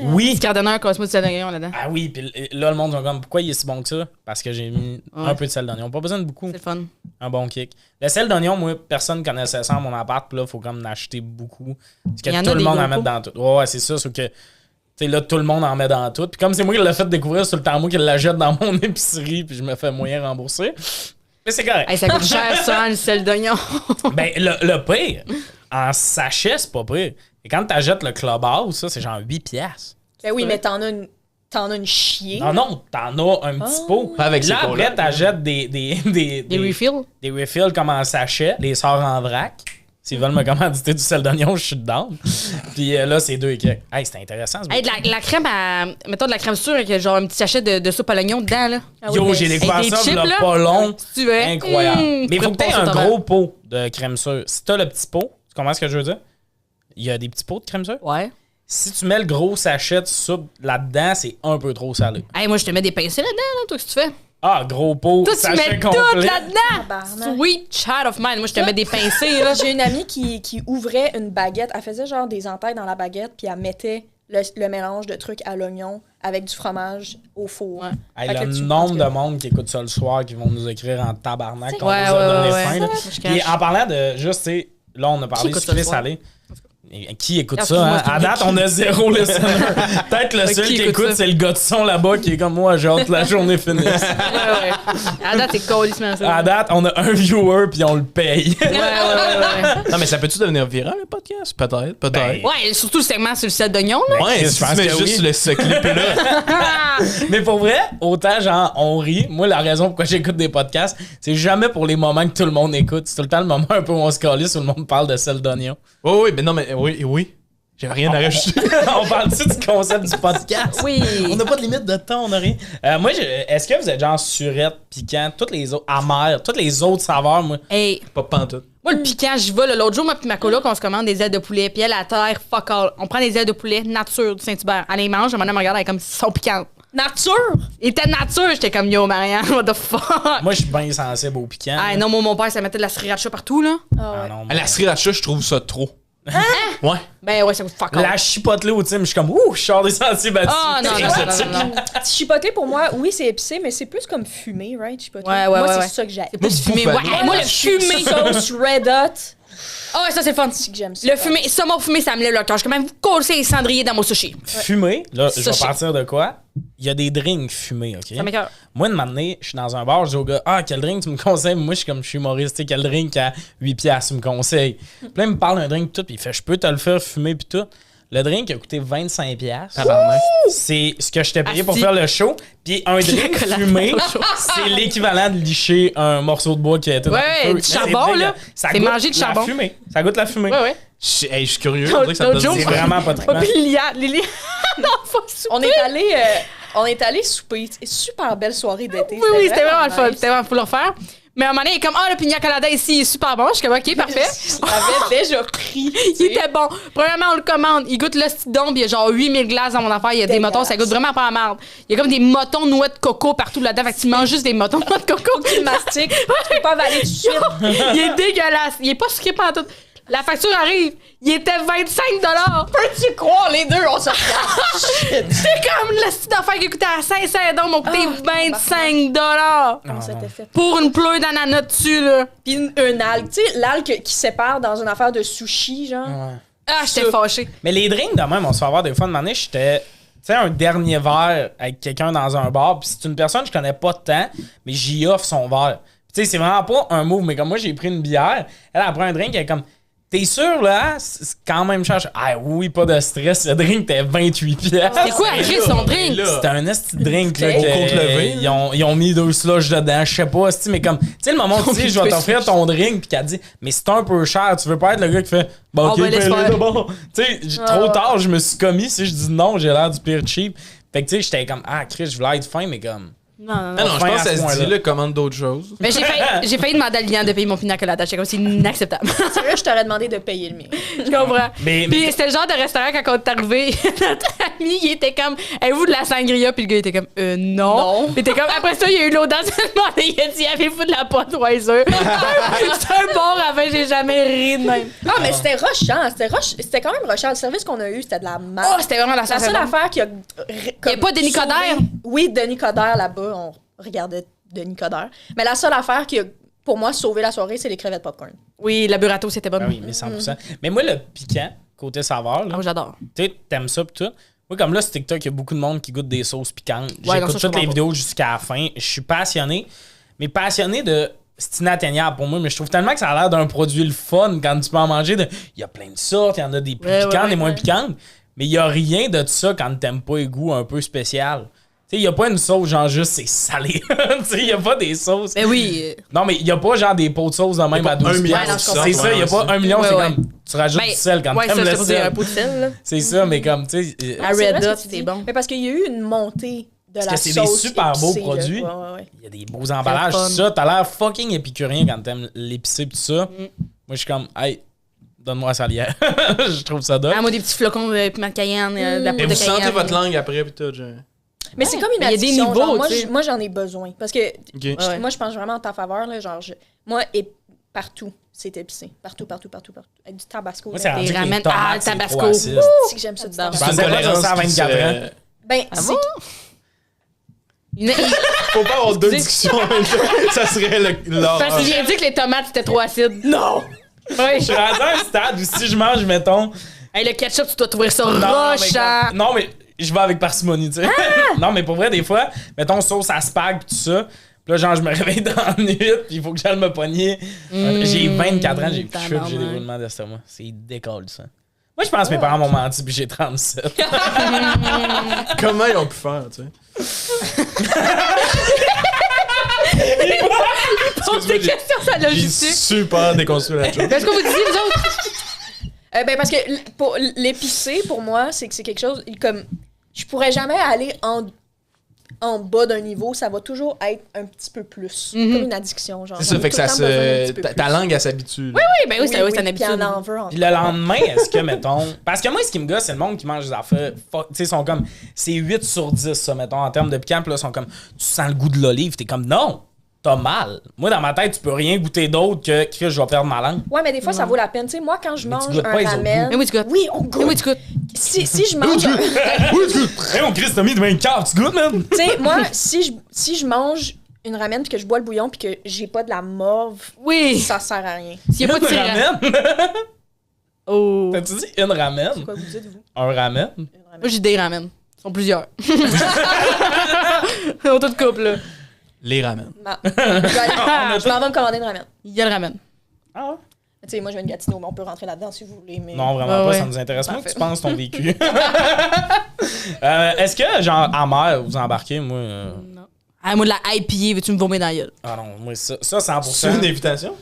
Oui! Petit cardonneur, cosmo de sel d'oignon là-dedans. Ah oui, puis là, le monde va comme, pourquoi il est si bon que ça? Parce que j'ai mis un peu de sel d'oignon. Pas besoin de beaucoup. C'est le fun. Un bon kick. Le sel d'oignon, moi, personne connaissait ça à mon appart, puis là, il faut comme en acheter beaucoup. Parce que Il y en tout a le des monde en gros met dans tout. Ouais, c'est ça, sauf que, tu sais, là, tout le monde en met dans tout. Puis comme c'est moi qui l'ai fait découvrir, c'est tout le temps moi qui la jette dans mon épicerie, puis je me fais moyen rembourser. Mais c'est correct. Hey, ça coûte cher, ça, le sel d'oignon. Ben, le pire, en sachet, c'est pas pire. Et quand t'achètes le Clubhouse, ça, c'est genre 8 piastres. Ben oui, mais t'en as une chier. Non, t'en as un petit pot. Pas avec ces là, pots-là. après, t'achètes des refills? Des refills comme en sachet, les sorts en vrac. S'ils veulent me commanditer du sel d'oignon, je suis dedans. Puis là, c'est 2 et quelques. Hey, c'était intéressant. Ce Hey, de la crème à... Mettons de la crème sûre avec genre un petit sachet de soupe à l'oignon dedans, là. Ah oui, Yo, mais j'ai découvert Avec des ça, chips, là, là. pas long. Si tu veux. Incroyable. Mais il faut que t'aies tu un gros pot de crème sûre. Si t'as le petit pot, tu comprends ce que je veux dire? Il y a des petits pots de crème sûre. Ouais. Si tu mets le gros sachet de soupe là-dedans, c'est un peu trop salé. Hey, moi, je te mets des pincées là-dedans, là, toi, qu'est-ce que tu fais? Ah, gros pot, Toi, tu sachet mets complet. tout là-dedans! Tabarnak. Sweet child of mine. Moi, je te mets des pincées, là. J'ai une amie qui ouvrait une baguette. Elle faisait genre des entailles dans la baguette, puis elle mettait le mélange de trucs à l'oignon avec du fromage au four. Ouais. Hey, Fait que le tu- nombre de monde qui écoute ça le soir qui vont nous écrire en tabarnak qu'on Ouais, nous a donné ouais, faim. ouais. là. Je Puis cache. en parlant de juste, tu sais, là, on a parlé écoute ça sucré le soir? salé. Et qui écoute Ah, ça? excuse-moi, Hein? c'est À le date, qui? on a 0 listener. Peut-être le seul Qui qui écoute écoute, ça? c'est le gars de son là-bas qui est comme moi, j'ai hâte que la journée finisse. Ouais. À date, c'est colissement ça. À date, on a un viewer puis on le paye. Ouais. Non, mais ça peut-tu devenir viral, le podcast? Peut-être, peut-être. Ben, Ouais, surtout le segment sur le sel d'oignon, là. Ouais, je si tu pense mets que juste oui. ce clip-là. Mais pour vrai, autant genre on rit. Moi, la raison pourquoi j'écoute des podcasts, c'est jamais pour les moments que tout le monde écoute. C'est tout le temps le moment un peu où on se calisse où le monde parle de sel d'oignon. Oui, mais non, mais oui. J'avais rien à rajouter. On parle-tu du concept du podcast? Oui. On n'a pas de limite de temps, on n'a rien. Moi, est-ce que vous êtes genre surette, piquant, toutes les autres, amères, toutes les autres saveurs, moi? Hey, Pas pantoute. moi, le piquant, j'y vais. Là, l'autre jour, moi puis ma coloc, on se commande des ailes de poulet. Puis elle, à terre, fuck all. On prend des ailes de poulet nature du Saint-Hubert. Elle les mange, elle me regarde, elle est comme, ils sont piquantes. Nature! Il était nature, j'étais comme, yo, Marianne, what the fuck? Moi, je suis bien sensible au piquant. Ah non, mon père, ça mettait de la sriracha partout, là. Ah non, À la sriracha, je trouve ça trop. Ouais. Ben ouais, ça coûte fuck all. la chipotelée au team, je suis comme, ouh, je sors des sentiers battus. Ah non, non. Chipoté, pour moi, oui, c'est épicé, mais c'est plus comme fumé, right? Chipoté. Ouais, moi, ouais, c'est ouais. ça que j'aime. C'est plus fumé. Buffalo. Ouais, moi, le fumé. Sauce Red Hot, Ah ouais, ça, c'est le fun. c'est que j'aime ça. Le fumé, saumon fumé, ça me lève le cœur. Je peux même vous coller les cendriers dans mon sushi. Fumé, là, je vais Sushi. partir de quoi? Il y a des drinks fumés, OK? Ça m'écoeure. Moi, une matinée, je suis dans un bar, je dis au gars, ah, quel drink tu me conseilles? Moi, je suis comme, je suis humoriste, tu sais, quel drink à 8 piastres tu me conseilles? Puis là, il me parle d'un drink tout, puis il fait, je peux te le faire fumer, puis tout. Le drink a coûté 25 piastres. Tabarnak. C'est ce que je t'ai payé pour Asti. faire le show. Puis un drink Chocolat fumé, c'est l'équivalent de licher un morceau de bois qui a été dans Ouais, le feu. du C'est charbon, dégueu. là. Ça C'est goûte manger du la charbon. fumée. Ça goûte la fumée. Ouais, ouais. Je suis curieux. On dirait que ça me L'autre jour, donne C'est des- vraiment pas trippant. Puis Lily. Non, faut souper. On est allé souper. Super belle soirée d'été. Oui, c'était vraiment le fun. nice. C'était vraiment, faut le refaire. Mais à un moment donné, il est comme, ah, le pina colada ici est super bon. Je suis comme, ok, parfait. J'avais déjà pris. Il était bon. Premièrement, on le commande. Il goûte le cidon, puis il y a genre 8000 glaces dans mon affaire. Il y a des Dégueulasse. motons, ça goûte vraiment pas la merde. Il y a comme des motons noix de coco partout là-dedans. Fait que tu manges juste des motons noix de coco. Tu mastiques. Tu peux pas avaler tout de suite. Il est dégueulasse. Il est pas sucré pendant tout. La facture arrive. Il était 25 $. Peux-tu croire les deux, on se regarde? C'est comme le style d'affaires qui coûtait à 500 $, m'a coûté 25 On s'était fait. pour une pleure d'ananas dessus, là. Puis une algue. Tu sais, l'algue qui sépare dans une affaire de sushi, genre. Ouais. Ah, j'étais fâchée. Mais les drinks, de même, on se fait avoir des fois de manière, j'étais. Tu sais, un dernier verre avec quelqu'un dans un bar, puis c'est une personne que je connais pas tant, mais j'y offre son verre. Puis tu sais, c'est vraiment pas un move, mais comme moi, j'ai pris une bière, elle a pris un drink, elle est comme. T'es sûr, là? C'est quand même cher. Ah oui, pas de stress. Le drink, t'es 28 piastres. C'est quoi, Chris, son drink? C'était un esti de drink, là. Au compte levé, Ils ont mis 2 slushs dedans, je sais pas, esti, mais comme, tu sais, le moment où tu dis, je vais t'offrir ton drink, pis qu'elle dit, mais c'est un peu cher, tu veux pas être le gars qui fait, bon, ok, ben, laisse paye-le faire. d'abord. Tu sais, trop tard, je me suis commis, si je dis non, j'ai l'air du pire cheap. Fait que, tu sais, j'étais comme, ah, Chris, je voulais être fin, mais comme. Non. Non, je Fin pense à que ce ça se point-là. dit, là, commande d'autres choses. Mais j'ai failli demander à Liliane de payer mon pina colada. J'étais comme, c'est inacceptable. Sérieux, je t'aurais demandé de payer le mien. Je comprends. Mais- Puis c'était le genre de restaurant, quand on est arrivé, notre ami, il était comme, avez-vous de la sangria? Puis le gars était comme, non. Non. Puis t'es comme, après ça, il y a eu l'audace de demander, il a dit, avez-vous de la Budweiser? C'était un bon ravin, j'ai jamais ri de même. Ah, mais c'était rushant. C'était quand même rushant. Le service qu'on a eu, c'était de la merde. Oh, c'était vraiment la La seule affaire qui a. Y a pas Denis Coderre? Oui, Denis Coderre là-bas. On regardait Denis Coderre. Mais la seule affaire qui a, pour moi, sauvé la soirée, c'est les crevettes popcorn. Oui, la burrito, c'était bon. Ah oui, mais 100%. Mais moi, le piquant, côté saveur, là, Ah, j'adore. tu sais, t'aimes ça pis tout. Moi, comme là, sur TikTok, il y a beaucoup de monde qui goûte des sauces piquantes. Ouais, non, J'écoute ça, je toutes les comprends vidéos jusqu'à la fin. Je suis passionné. Mais passionné de... C'est inatteignable pour moi, mais je trouve tellement que ça a l'air d'un produit le fun quand tu peux en manger. Il y a plein de sortes, il y en a des plus piquantes, des moins piquantes. Mais il y a rien de ça quand t'aimes pas les goûts un peu spécial. Tu sais, il y a pas une sauce genre juste c'est salé. Tu sais, il y a pas des sauces. Mais oui. Non, mais il y a pas genre des pots de sauce de même à 12 un million piastres. de sauces, C'est ça, il y a pas 1 million, Ouais, c'est ouais. comme tu rajoutes Ben, du sel quand ouais, t'aimes ça, le je te dire un sel. pot de sel, là. C'est ça, mais comme, tu sais... À C'est Red vrai ce Dot, que tu c'était dis. bon. Mais parce qu'il y a eu une montée de la que c'est des sauce super beaux épicée, là. produits. Ouais. Il y a des beaux emballages, fun. tout ça. T'as l'air fucking épicurien quand t'aimes l'épicé pis tout ça. Moi, je suis comme, hey, donne-moi la salière. Je trouve ça dope. Ah, moi, des petits flocons de piment de cayenne, de la Et poudre vous de sentez cayenne. votre langue après, pis tout, genre. Mais c'est comme une mais il y a des addiction. niveaux, genre, moi, tu sais. moi, j'en ai besoin. Parce que Ok. Ouais. moi, je pense vraiment en ta faveur. Là, genre, moi, et partout, c'est épicé. Partout. Avec du tabasco. Moi, là. c'est rendu Des que les ramen- tomates, ah, c'est tabasco. trop acide. C'est que j'aime ça du J'adore. Je tabasco. pensais pas dire ça à 24 ans. Ben, Ah c'est bon? Faut pas avoir deux discussions en même temps. Ça serait l'horreur. Parce que j'ai dit que les tomates, c'était trop acide. non! Je suis rendu à un stade où si je mange, mettons... Hey, le ketchup, tu dois trouver ça Non, mais rochant. comme- non, mais je vais avec parcimonie, tu sais. Non, mais pour vrai, des fois, mettons sauce à spag pis tout ça. Pis là, genre, je me réveille dans la nuit, pis il faut que j'aille me pogner. J'ai 24 ans, j'ai plus de cheveux, pis j'ai des tabarnak. roulements d'estomac. C'est décolle, ça. Moi, je pense que mes parents m'ont menti, puis j'ai 37. Comment ils ont pu faire, tu sais? Pose des questions, ça J'ai logistique. super déconstruit la chose. Est-ce que vous disiez, vous autres? Ben, parce que pour l'épicé, pour moi, c'est que c'est quelque chose... Comme, je pourrais jamais aller en bas d'un niveau. Ça va toujours être un petit peu plus. Comme une addiction, genre. C'est ça, J'en ai fait que tout le ça temps besoin d'un se. petit peu Ta plus. langue, elle s'habitue. Oui, ben oui, c'est une Puis habitude. en veut encore. Puis le lendemain, est-ce que, mettons... Parce que moi, ce qui me gosse, c'est le monde qui mange des affaires... Tu sais, sont comme... C'est 8 sur 10, ça, mettons, en termes de piquant. Puis là, ils sont comme... Tu sens le goût de l'olive. T'es comme, non! T'as mal. Moi, dans ma tête, tu peux rien goûter d'autre que je vais perdre ma langue. Ouais, mais des fois, ça vaut la peine. Tu sais, moi, quand je Mais tu mange goûtes un pas les autres ramen... Mais oui, tu goûtes. Oui, on Mais goûte. oui, tu goûtes. Si je mange... Oui, tu goûtes. Hey, mon Christ, t'as mis de 20 cave, tu goûtes, man? Tu sais, moi, si je mange une ramen puis que je bois le bouillon puis que j'ai pas de la morve, Oui. ça sert à rien. S'il n'y a pas de Une tirage. ramen? Oh. T'as-tu dit une ramen? Quoi vous dites, vous? Un ramen? Une ramen. Moi, j'ai des ramen. Ils sont plusieurs. Ils ont tout couple, là. Les ramènes. Je m'en vais me commander une ramen. Il y a le ramen. Ah ouais? Tu sais, moi, je viens de Gatineau, mais on peut rentrer là-dedans si vous voulez. Mais... Non, vraiment Ouais, pas, ouais. ça nous intéresse pas que Parfait. tu penses ton vécu. Est-ce que, genre, en mer, vous embarquez, moi... Non. Ah, moi, de la IPA, veux-tu me vomir dans la gueule? Ah non, moi, ça 100%. C'est une invitation?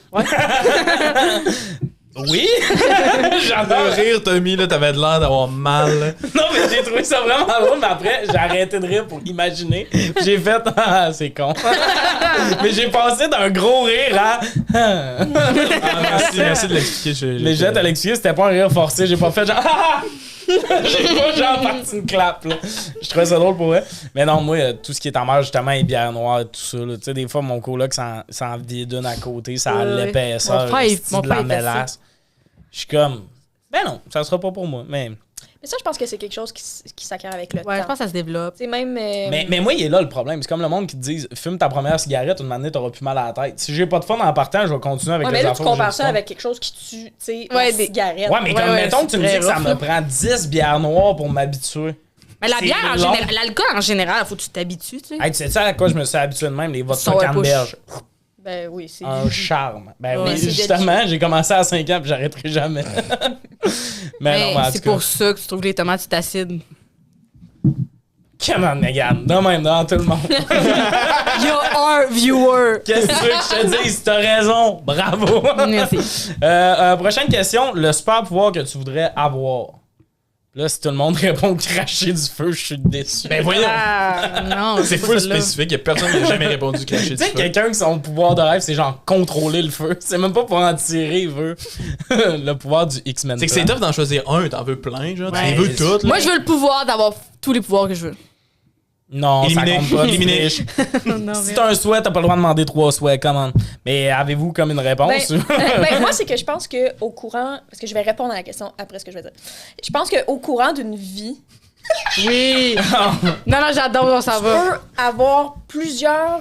Oui! Le J'adore! rire, Tommy, là, t'avais de l'air d'avoir mal. Non, mais j'ai trouvé ça vraiment drôle, mais après, j'ai arrêté de rire pour imaginer. J'ai fait, ah, c'est con. Mais j'ai passé d'un gros rire à... Ah, merci de l'expliquer. Mais j'ai hâte à l'excuser, c'était pas un rire forcé, j'ai pas fait genre... Ah! J'ai pas genre parti une clap, là. Je trouvais ça drôle pour vrai. Mais non, moi, tout ce qui est en mer, justement, les bières noires et tout ça, là. Tu sais, des fois, mon coloc s'en vide d'une à côté, ça a Ouais. l'épaisseur, Mon frère, c'est de la il fait ça. mélasse. Je suis comme... Ben non, ça sera pas pour moi, mais... Mais ça, je pense que c'est quelque chose qui s'acquiert avec le Ouais, je temps. pense que ça se développe. C'est même... Mais moi, il est là le problème. C'est comme le monde qui te dit fume ta première cigarette, une manette, t'auras plus mal à la tête. Si j'ai pas de fun en partant, je vais continuer avec Ouais, les mais là, affaires tu où j'ai compares du ça fun. avec quelque chose qui tue, tu sais, Ouais, la des- cigarette. Ouais, mais comme, Ouais, mettons, c'est tu me dis très que ça rough, me là. prend 10 bières noires pour m'habituer. Mais la C'est bière, en long. général, l'alcool en général, faut que tu t'habitues, tu sais. Hey, tu sais à quoi je me suis habitué de même, les vodka Sour push. canneberge. Ben oui, c'est... un charme. Ben Ouais, oui, c'est justement, j'ai commencé à 5 ans puis j'arrêterai jamais. mais non, en c'est tout cas. pour ça que tu trouves que les tomates, c'est acide. Come on, Megan. De même, dans tout le monde. Il y a un viewer. Qu'est-ce que tu veux que je te dise? T'as raison. Bravo. Merci. Prochaine question. Le super pouvoir que tu voudrais avoir. Là, si tout le monde répond cracher du feu, je suis déçu. Ben voyons. Ah, non, C'est pas full celle-là. spécifique. Il y a personne qui a jamais répondu cracher Tu du sais, feu. quelqu'un qui son pouvoir de rêve, c'est genre contrôler le feu. C'est même pas pour en tirer, il veut le pouvoir du X-Men. C'est que c'est tough d'en choisir un. T'en veux plein, genre. Ouais, Tu veux toutes, là. Moi, je veux le pouvoir d'avoir tous les pouvoirs que je veux. Non, Éliminé. ça compte pas. Éliminé. Tu triches. Si t'as un souhait, t'as pas le droit de demander 3 souhaits, comment? Mais avez-vous comme une réponse? Ben, moi, c'est que je pense qu'au courant... Parce que je vais répondre à la question après ce que je vais dire. Je pense qu'au courant d'une vie, Oui. Non, j'adore, on s'en tu va. peux avoir plusieurs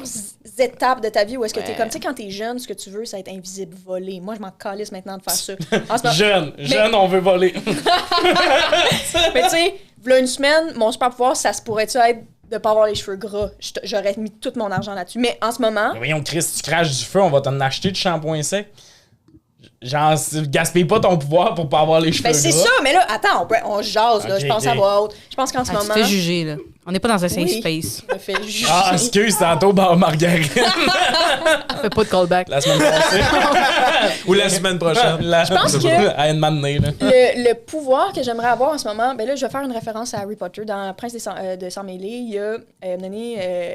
étapes de ta vie où est-ce que t'es comme... Tu sais, quand t'es jeune, ce que tu veux, c'est être invisible, voler. Moi, je m'en calisse maintenant de faire ça. En ce moment- Jeune, on veut voler. Mais tu sais, v'là une semaine, mon super pouvoir, ça se pourrait-tu être de pas avoir les cheveux gras? J'aurais mis tout mon argent là-dessus. Mais en ce moment... Mais voyons, Chris, tu craches du feu, on va t'en acheter du shampoing sec. Genre, gaspille pas ton pouvoir pour pas avoir les cheveux Ben, c'est gras. ça, mais là, attends, on jase, là. Ok, Je pense ok. à voix haute. Je pense qu'en ce Ah, tu moment... te fais juger, là. On n'est pas dans un safe Oui. space. Je me fais juger. Ah, excuse, tantôt, Marguerite. Fais pas de callback. La semaine passée. Ou la semaine prochaine. Je pense que- À une matinée, là. Le pouvoir que j'aimerais avoir en ce moment, ben là, je vais faire une référence à Harry Potter. Dans Prince de Sang-Mêlé, il y a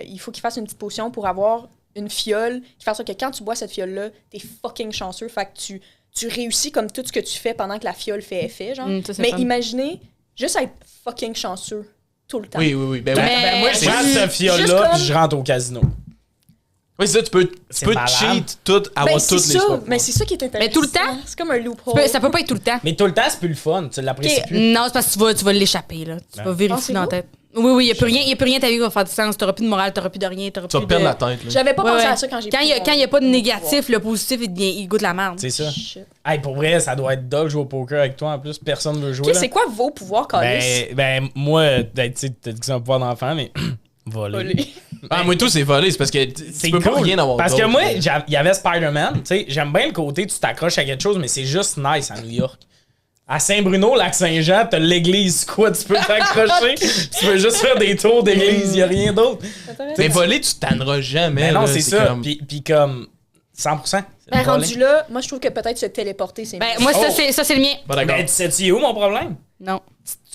il faut qu'il fasse une petite potion pour avoir une fiole qui fait en sorte que quand tu bois cette fiole-là, t'es fucking chanceux. Fait que tu réussis comme tout ce que tu fais pendant que la fiole fait effet, genre. Ça, c'est Mais fun. imaginez juste être fucking chanceux tout le temps. Oui. Ben, Ben, oui. ben, moi, je prends juste cette fiole-là comme- puis je rentre au casino. Oui, c'est ça. Tu peux malade. cheat tout, Ben, avoir c'est toutes les ça, super mais c'est ça qui est intéressant. Mais tout le temps? C'est comme un loophole. Ça peut pas être tout le temps. Mais tout le temps, c'est plus le fun. Tu l'apprécies Ok. plus. Non, c'est parce que tu vas l'échapper, là. Tu vas vérifier dans la tête. Oui, il y a plus rien ta vie qui va faire du sens. T'auras plus de morale, t'auras plus de rien, t'auras Tu plus vas perdre de... la tête, là. J'avais pas Ouais, pensé ouais. à ça quand j'ai Quand il y a pas de négatif, le positif, il goûte la merde. C'est ça. Shit. Hey, pour vrai, ça doit être dole jouer au poker avec toi en plus. Personne veut jouer. Ok, là. c'est quoi vos pouvoirs, Carlis? Ben, moi, tu sais, t'as dit que c'est un pouvoir d'enfant, mais voler. Ah, moi, tout, c'est volé. C'est parce que tu peux pas rien avoir Parce que d'autre, moi, là. il y avait Spider-Man. Tu sais, j'aime bien le côté, tu t'accroches à quelque chose, mais c'est juste nice à New York. À Saint-Bruno, Lac-Saint-Jean, t'as l'église, quoi, tu peux t'accrocher. Tu peux juste faire des tours d'église, y a rien d'autre. Mais voler, tu tanneras jamais. Mais non, là, c'est ça. comme- Puis comme 100%. c'est Ben, voler. rendu là, moi, je trouve que peut-être se téléporter, c'est Ben, mieux. moi, Oh. ça, c'est le mien. Pas d'accord. Ben, tu sais-tu où mon problème? Non.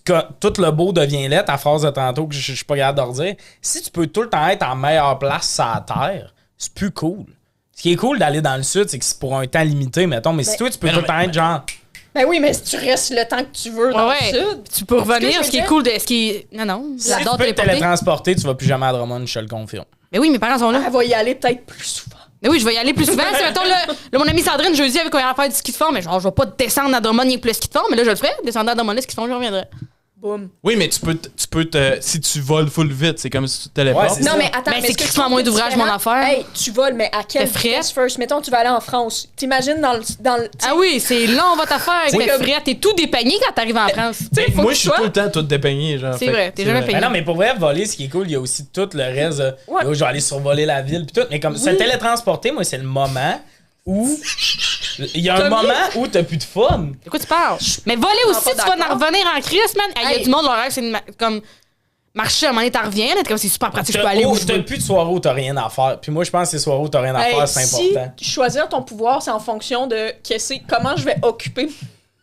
Que tout le beau devient laid, ta phrase de tantôt que je suis pas capable de redire. Si tu peux tout le temps être en meilleure place sur la Terre, c'est plus cool. Ce qui est cool d'aller dans le sud, c'est que c'est pour un temps limité, mettons. Mais si Ben, toi, tu peux mais tout non, le temps être genre. Ben oui, mais si tu restes le temps que tu veux dans Ouais. le sud... Tu peux revenir. je Ce qui est veux cool de. Non. Si tu J'adore peux te téléporter. télétransporter, tu vas plus jamais à Drummond, je te le confirme. Mais oui, mes parents sont là. Elle va y aller peut-être plus souvent. Mais oui, je vais y aller plus souvent. Si, mettons, là, mon amie Sandrine, jeudi, avec qu'on ira faire du ski de fond, mais genre, je vais pas descendre à Drummond rien que plus le ski de fond, mais là, je le ferai. Descendre à Drummond, le ski de fond, je reviendrai. Boum. Oui, mais tu peux te. Si tu voles full vite, c'est comme si tu te téléportes. Ouais, c'est Non, ça. mais attends, Ben, mais c'est ce que je crissement trouve moins que d'ouvrage, différent, mon affaire. Hey, tu voles, mais à quel T'es frette. vitesse first? Mettons, tu vas aller en France. T'imagines dans le... Ah oui, c'est long, votre affaire. C'est T'es comme- frette, t'es tout dépeigné quand t'arrives en France. Mais faut moi, que je suis tu tout le temps tout dépeigné. Genre, C'est fait vrai, que t'es jamais vrai. payé. Mais non, mais pour vrai, voler, ce qui est cool, il y a aussi tout le reste. Ouais. Là, je vais aller survoler la ville, puis tout. Mais comme se télétransporter, moi, c'est le moment où. Il y a un Tommy? moment où t'as plus de fun. De quoi tu parles? Mais voler suis aussi, pas tu vas en d'accord. revenir en crise, man. Il y a Hey. du monde, leur rêve, c'est comme marcher à un moment donné, t'en reviens, là, t'es comme c'est super pratique, je peux aller où je T'as veux. plus de soirée où t'as rien à faire. Puis moi, je pense que ces soirées où t'as rien à Hey, faire, c'est si important. choisir ton pouvoir, c'est en fonction de comment je vais occuper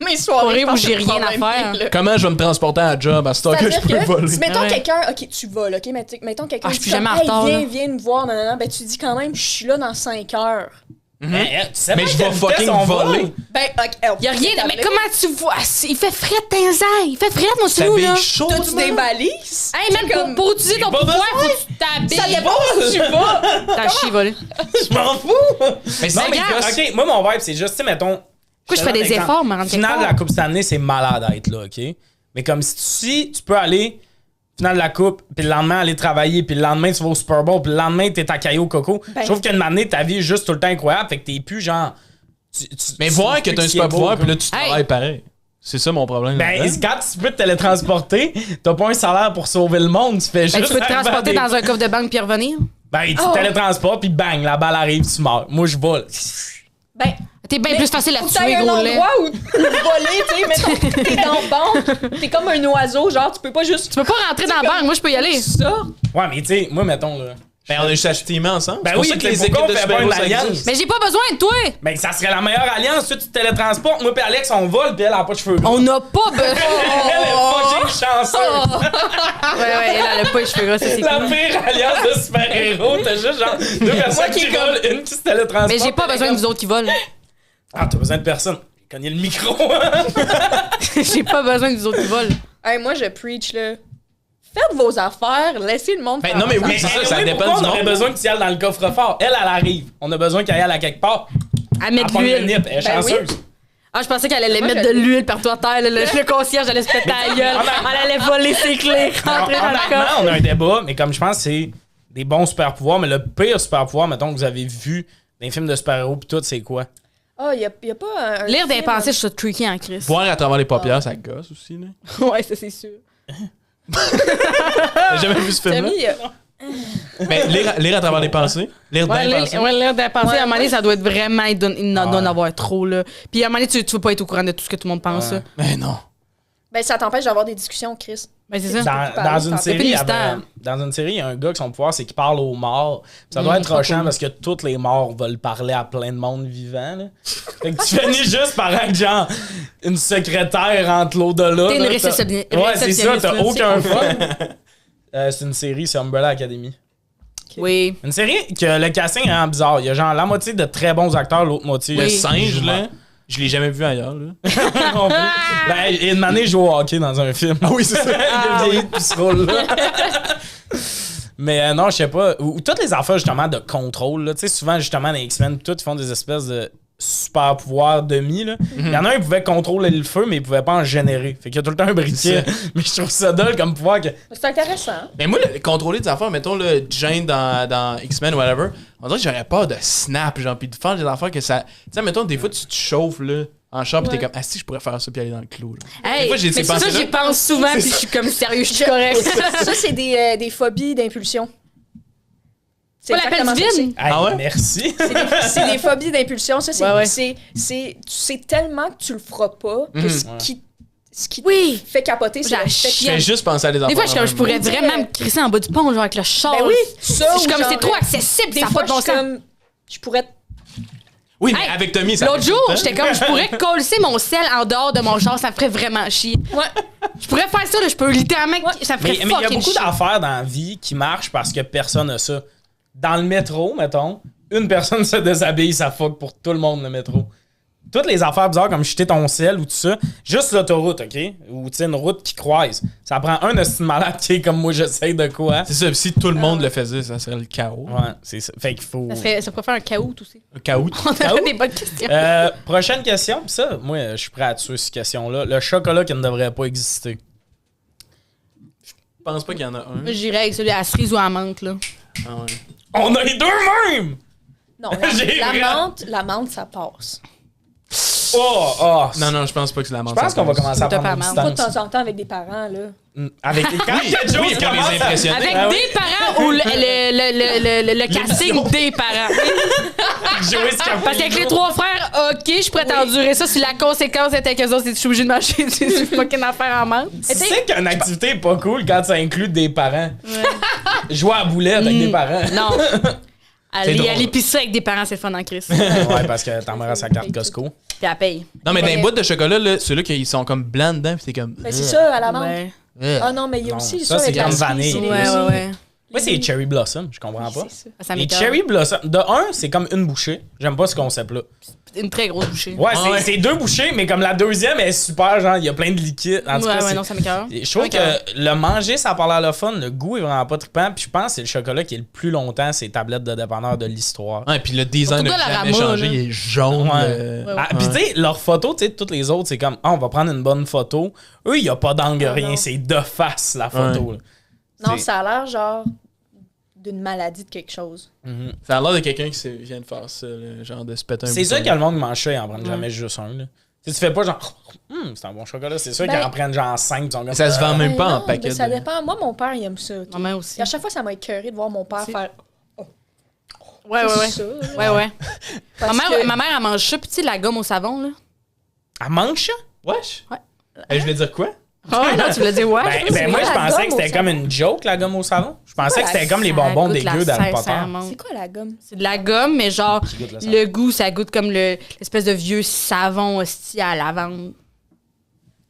mes soirées. Soirée je où pense j'ai que c'est rien à le problème, faire. là. Comment je vais me transporter à la job à ce temps que je C'est-à-dire peux que, voler? si mettons Ouais. quelqu'un, ok, tu voles, ok, mettons quelqu'un, Ah, je dit suis jamais comme, en retard, hey, là. viens me voir, non, ben tu dis quand même, je suis là dans 5 heures. Mais, tu sais Mais pas je quelle vais vitesse fucking on voler. vole. Ben, ok, Y a rien, mais comment tu vois? Il fait frais de tes airs, il fait frais de mon Ça stylo, là. bille chaud. t'as-tu des balises? Hey, man, pour utiliser ton pas pouvoir, besoin. faut que tu t'habilles. Ça dépend où tu vas. T'as chier, volé. Je m'en fous. Mais Non, mais regarde. ok, moi, mon vibe, c'est juste, tu sais, mettons. Pourquoi je fais des efforts, me rendre quelque Finale de la part? Coupe cette année, c'est malade à être là, ok? Mais comme si tu peux aller, finale de la Coupe, puis le lendemain aller travailler, puis le lendemain tu vas au Super Bowl, puis le lendemain t'es à Caillou Coco. Ben- Je trouve qu'une année, ta vie est juste tout le temps incroyable, fait que t'es plus genre. Mais voir que t'as un super pouvoir, puis là, tu Hey. travailles pareil. C'est ça mon problème. Ben, là-dedans. quand tu peux te télétransporter, t'as pas un salaire pour sauver le monde, tu fais Ben, juste. tu peux te faire transporter des- dans un coffre de banque puis revenir. Ben, tu te télétransportes, puis bang, la balle arrive, tu meurs. Moi, je vole. Ben, T'es bien plus facile à faut que tuer, t'ailles un gros lait. endroit où voler, tu sais, mettons, t'es dans le banc, t'es comme un oiseau, genre, tu peux pas juste... Tu peux pas rentrer dans la banque, moi je peux y aller. Ça? Ouais, mais tu sais, moi, mettons, là. Ben, on a juste acheté ensemble. Ben C'est pour oui, ça que les pourquoi équipes on de fait pas super-héros, une ça alliance? existe. Mais j'ai pas besoin de toi. Ben, ça serait la meilleure alliance. Tu te télétransportes. Moi, puis Alex, on vole, puis elle a pas de cheveux gras. On n'a pas besoin. Elle est fucking chanceuse. Ouais, elle a pas les cheveux gras, ça c'est La cool. pire alliance de super-héros. T'as juste genre deux personnes qui volent, une qui se télétransporte. Mais j'ai pas besoin de vous autres qui volent. Ah, t'as besoin de personne. Cogner le micro. J'ai pas besoin de vous autres qui volent. Hey, moi, je preach, là. Faites vos affaires, laissez le monde Ben, faire non, mais leurs oui, affaires. c'est ça, ça dépend pourquoi du on aurait monde. besoin que tu y ailles dans le coffre-fort. Elle arrive. On a besoin qu'elle y aille à quelque part. À Elle mettre de pogne le l'huile. nip. Elle est Ben chanceuse. Ah, je pensais qu'elle allait Moi, mettre je- de l'huile partout à terre. Le concierge allait se péter la gueule. Elle allait voler ses clés, rentrer dans le Honnêtement, coffre. on a un débat, mais comme je pense que c'est des bons super-pouvoirs, mais le pire super-pouvoir, mettons, que vous avez vu dans les films de super-héros pis tout, c'est quoi? Ah, y a pas un Lire des film, pensées, je suis tricky en crise. Boire à travers les paupières, ça gosse aussi, là. Ouais, ça c'est sûr. T'as jamais vu ce film-là? Tammy, Mais lire à travers les pensées. Lire dans Ouais, les pensées. lire des pensées, Ouais, à un moment donné, ça doit être vraiment. Il doit en Ouais. avoir trop, là. Puis à un moment donné, tu veux pas être au courant de tout ce que tout le monde pense, Ouais. ça. Mais non. ben, ça t'empêche d'avoir des discussions, Chris. Ben, c'est ça. Dans une C'est série, plus il y mystère. avait- dans une série, il y a un gars qui son pouvoir, c'est qu'il parle aux morts. Ça doit être c'est pas rochant cool. parce que tous les morts veulent parler à plein de monde vivant. Là. Fait que tu finis juste par être genre une secrétaire entre l'au-delà. T'es une là. réceptionniste. Ouais, c'est ça, t'as là. aucun fun. C'est une série, c'est Umbrella Academy. Oui. Une série que le casting est vraiment bizarre. Il y a genre la moitié de très bons acteurs, l'autre moitié. Le Oui. singe, là, je l'ai jamais vu ailleurs, là. Non plus. Ben, et une année, je joue au hockey dans un film. Ah oui, c'est ça. Il a vieilli depuis ce rôle-là. Mais non, je sais pas. Ou toutes les affaires, justement, de contrôle. là. Tu sais, souvent, justement, dans X-Men, tout, ils font des espèces de super pouvoirs demi. Là. Il y en a un qui pouvait contrôler le feu, mais il pouvait pas en générer. Fait qu'il y a tout le temps un briquet. Mais je trouve ça dole comme pouvoir que. C'est intéressant. Mais moi, contrôler des affaires, mettons, là, Jane dans X-Men, whatever, on dirait que j'aurais peur de snap, genre, pis de faire des affaires que ça. Tu sais, mettons, des fois, tu te chauffes, là, en char, pis t'es Ouais. comme, ah si, je pourrais faire ça, pis aller dans le clos. Genre. Hey, Des fois, j'ai mais ces c'est ça, pensées-là. j'y pense souvent, puis je suis comme sérieux, je suis correct. Ça, c'est des phobies d'impulsion. C'est Pas la peine exactement du ça que vide. Hey, Ah ouais? merci. c'est des phobies d'impulsion. Ça, c'est, Ouais, ouais. tu sais tellement que tu le feras pas que ce qui Oui. te fait capoter, c'est J'ai la le fait que- Je fais juste penser à des affaires. Des fois, je suis comme, je pourrais Oui, vraiment mais- me crisser en bas du pont, genre avec le char. Ben oui, ça, Je suis ou comme, genre, c'est trop accessible, Des ça n'a fois, pas de bon je suis sens. comme, je pourrais... Oui, mais Hey, avec Tommy, ça. L'autre arrive jour, tout le temps. j'étais comme, je pourrais coller mon sel en dehors de mon char, ça me ferait vraiment chier. Ouais. Je pourrais faire ça, là, je peux littéralement, ça me ferait Mais il y a fucking beaucoup chier. d'affaires dans la vie qui marchent parce que personne n'a ça. Dans le métro, mettons, une personne se déshabille, ça fuck pour tout le monde, le métro. Toutes les affaires bizarres comme jeter ton sel ou tout ça, juste l'autoroute, OK? Ou tu sais, une route qui croise. Ça prend un hostie de malade qui est comme moi, j'essaye de quoi. C'est ça, pis si tout le monde le faisait, ça serait le chaos. Ouais, c'est ça. Fait qu'il faut. Ça pourrait faire un chaos aussi. Le chaos. On aurait des bonnes questions. Prochaine question, pis ça, moi, je suis prêt à tuer cette question-là. Le chocolat qui ne devrait pas exister. Je pense pas qu'il y en a un. Moi, j'irais avec celui à cerise ou à menthe, là. Ah ouais. On a les deux mêmes! Non, J'ai la menthe, ça passe. Oh! Non, je pense pas que c'est la Je menthe. pense qu'on va commencer à Tout à prendre fait une amende. Pas de distance. temps en temps avec des parents, là. Avec les quand quelque chose Oui, pour commence les à- impressionner. Avec Ah oui. des parents ou le casting des parents. Jouer ce café. Parce qu'avec les trois frères, ok, je pourrais t'endurer ça si la conséquence était que ça, c'est que je suis obligée de marcher du fucking affaire en menthe. Tu sais qu'une activité est pas cool quand ça inclut des parents. Jouer à la boulette avec des parents. Non. Aller drôle. à l'épicerie avec des parents, c'est le fun en crise. Ouais, parce que t'embrasses sa carte Costco. Puis elle paye. Non, mais dans les boîtes de chocolat, là, ceux-là qui sont comme blancs dedans, pis t'es comme. Ben, c'est ça, à la menthe. Ouais. Ah non, mais il y a Non, aussi ça, c'est avec la comme cerise, vanille. c'est les- Ouais. Moi, c'est Cherry Blossom, je comprends pas. C'est ça. Ça Les m'écoeure. Cherry Blossom, de un, c'est comme une bouchée. J'aime pas ce concept-là. Une très grosse bouchée. Ouais, Ah ouais. c'est deux bouchées, mais comme la deuxième est super, genre, il y a plein de liquide. En tout cas, c'est- non, ça m'écoeure. je trouve que le manger, ça a pas l'air le fun. Le goût est vraiment pas trippant. Puis je pense que c'est le chocolat qui est le plus longtemps, ces tablettes de dépanneur de l'histoire. Ah, et puis le design Surtout a de la jamais Rama, changé, là. il est jaune. Ouais. Ah, puis tu sais, leurs photos, tu sais, toutes les autres, c'est comme, on va prendre une bonne photo. Eux, il y a pas d'angle, rien. non. C'est de face, la photo. là. Non, C'est- ça a l'air genre d'une maladie de quelque chose. Ça a l'air de quelqu'un qui vient de faire ça, là, genre de se péter un C'est sûr bouton. que le monde mange ça et en prennent jamais juste un. Là. Tu fais pas genre, c'est un bon chocolat. C'est sûr Ben- qu'ils en prennent genre 5. Ça se vend même Ben pas en non, paquet. mais ça de- dépend. Moi, mon père, il aime ça. Maman aussi. Et à chaque fois, ça m'a écœuré de voir mon père C'est- faire. Ouais. C'est ça, là. Ouais. Parce Ma que- mère, elle mange ça, puis tu sais, la gomme au savon, là. Elle mange ça? Wesh? Ouais. Je voulais dire quoi? Ah ouais, non, tu voulais dire ouais. Ben moi, quoi, je la pensais gomme que c'était au comme savon? une joke, la gomme au savon. Je pensais quoi, que c'était comme les Ça bonbons goûte la dégueux d'Harry Potter. sincèrement. C'est quoi la gomme? C'est de la gomme, mais genre, Qui goûte le savon. le goût, ça goûte comme l'espèce de vieux savon hostie à la lavande.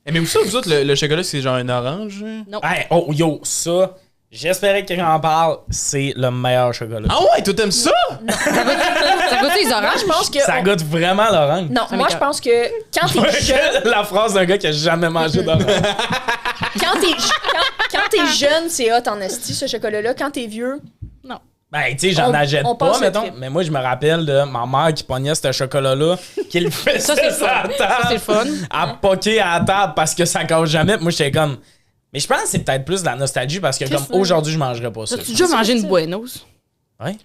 Mais vous autres, le chocolat, c'est genre un orange? Non. Hey, oh, yo, ça, j'espérais que quelqu'un en parle. C'est le meilleur chocolat. Ah ouais, toi t'aimes ça? Ça goûte les oranges, Je pense que. Ça goûte vraiment l'orange. Non, moi, je pense que quand t'es jeune, La phrase d'un gars qui a jamais mangé d'orange. quand t'es jeune, c'est hot en esti, ce chocolat-là. Quand t'es vieux, Non. Ben, tu sais, j'en achète on pas, passe le mettons. trip. Mais moi, je me rappelle de ma mère qui pognait ce chocolat-là, qui le faisait Ça, c'est le sur la fun. table. Ça, c'est le fun. À poquer à la table parce que ça casse jamais. Puis moi, j'étais comme. Mais je pense que c'est peut-être plus de la nostalgie parce que, comme aujourd'hui, je mangerais pas ça. As-tu déjà mangé une Buenos? Ouais.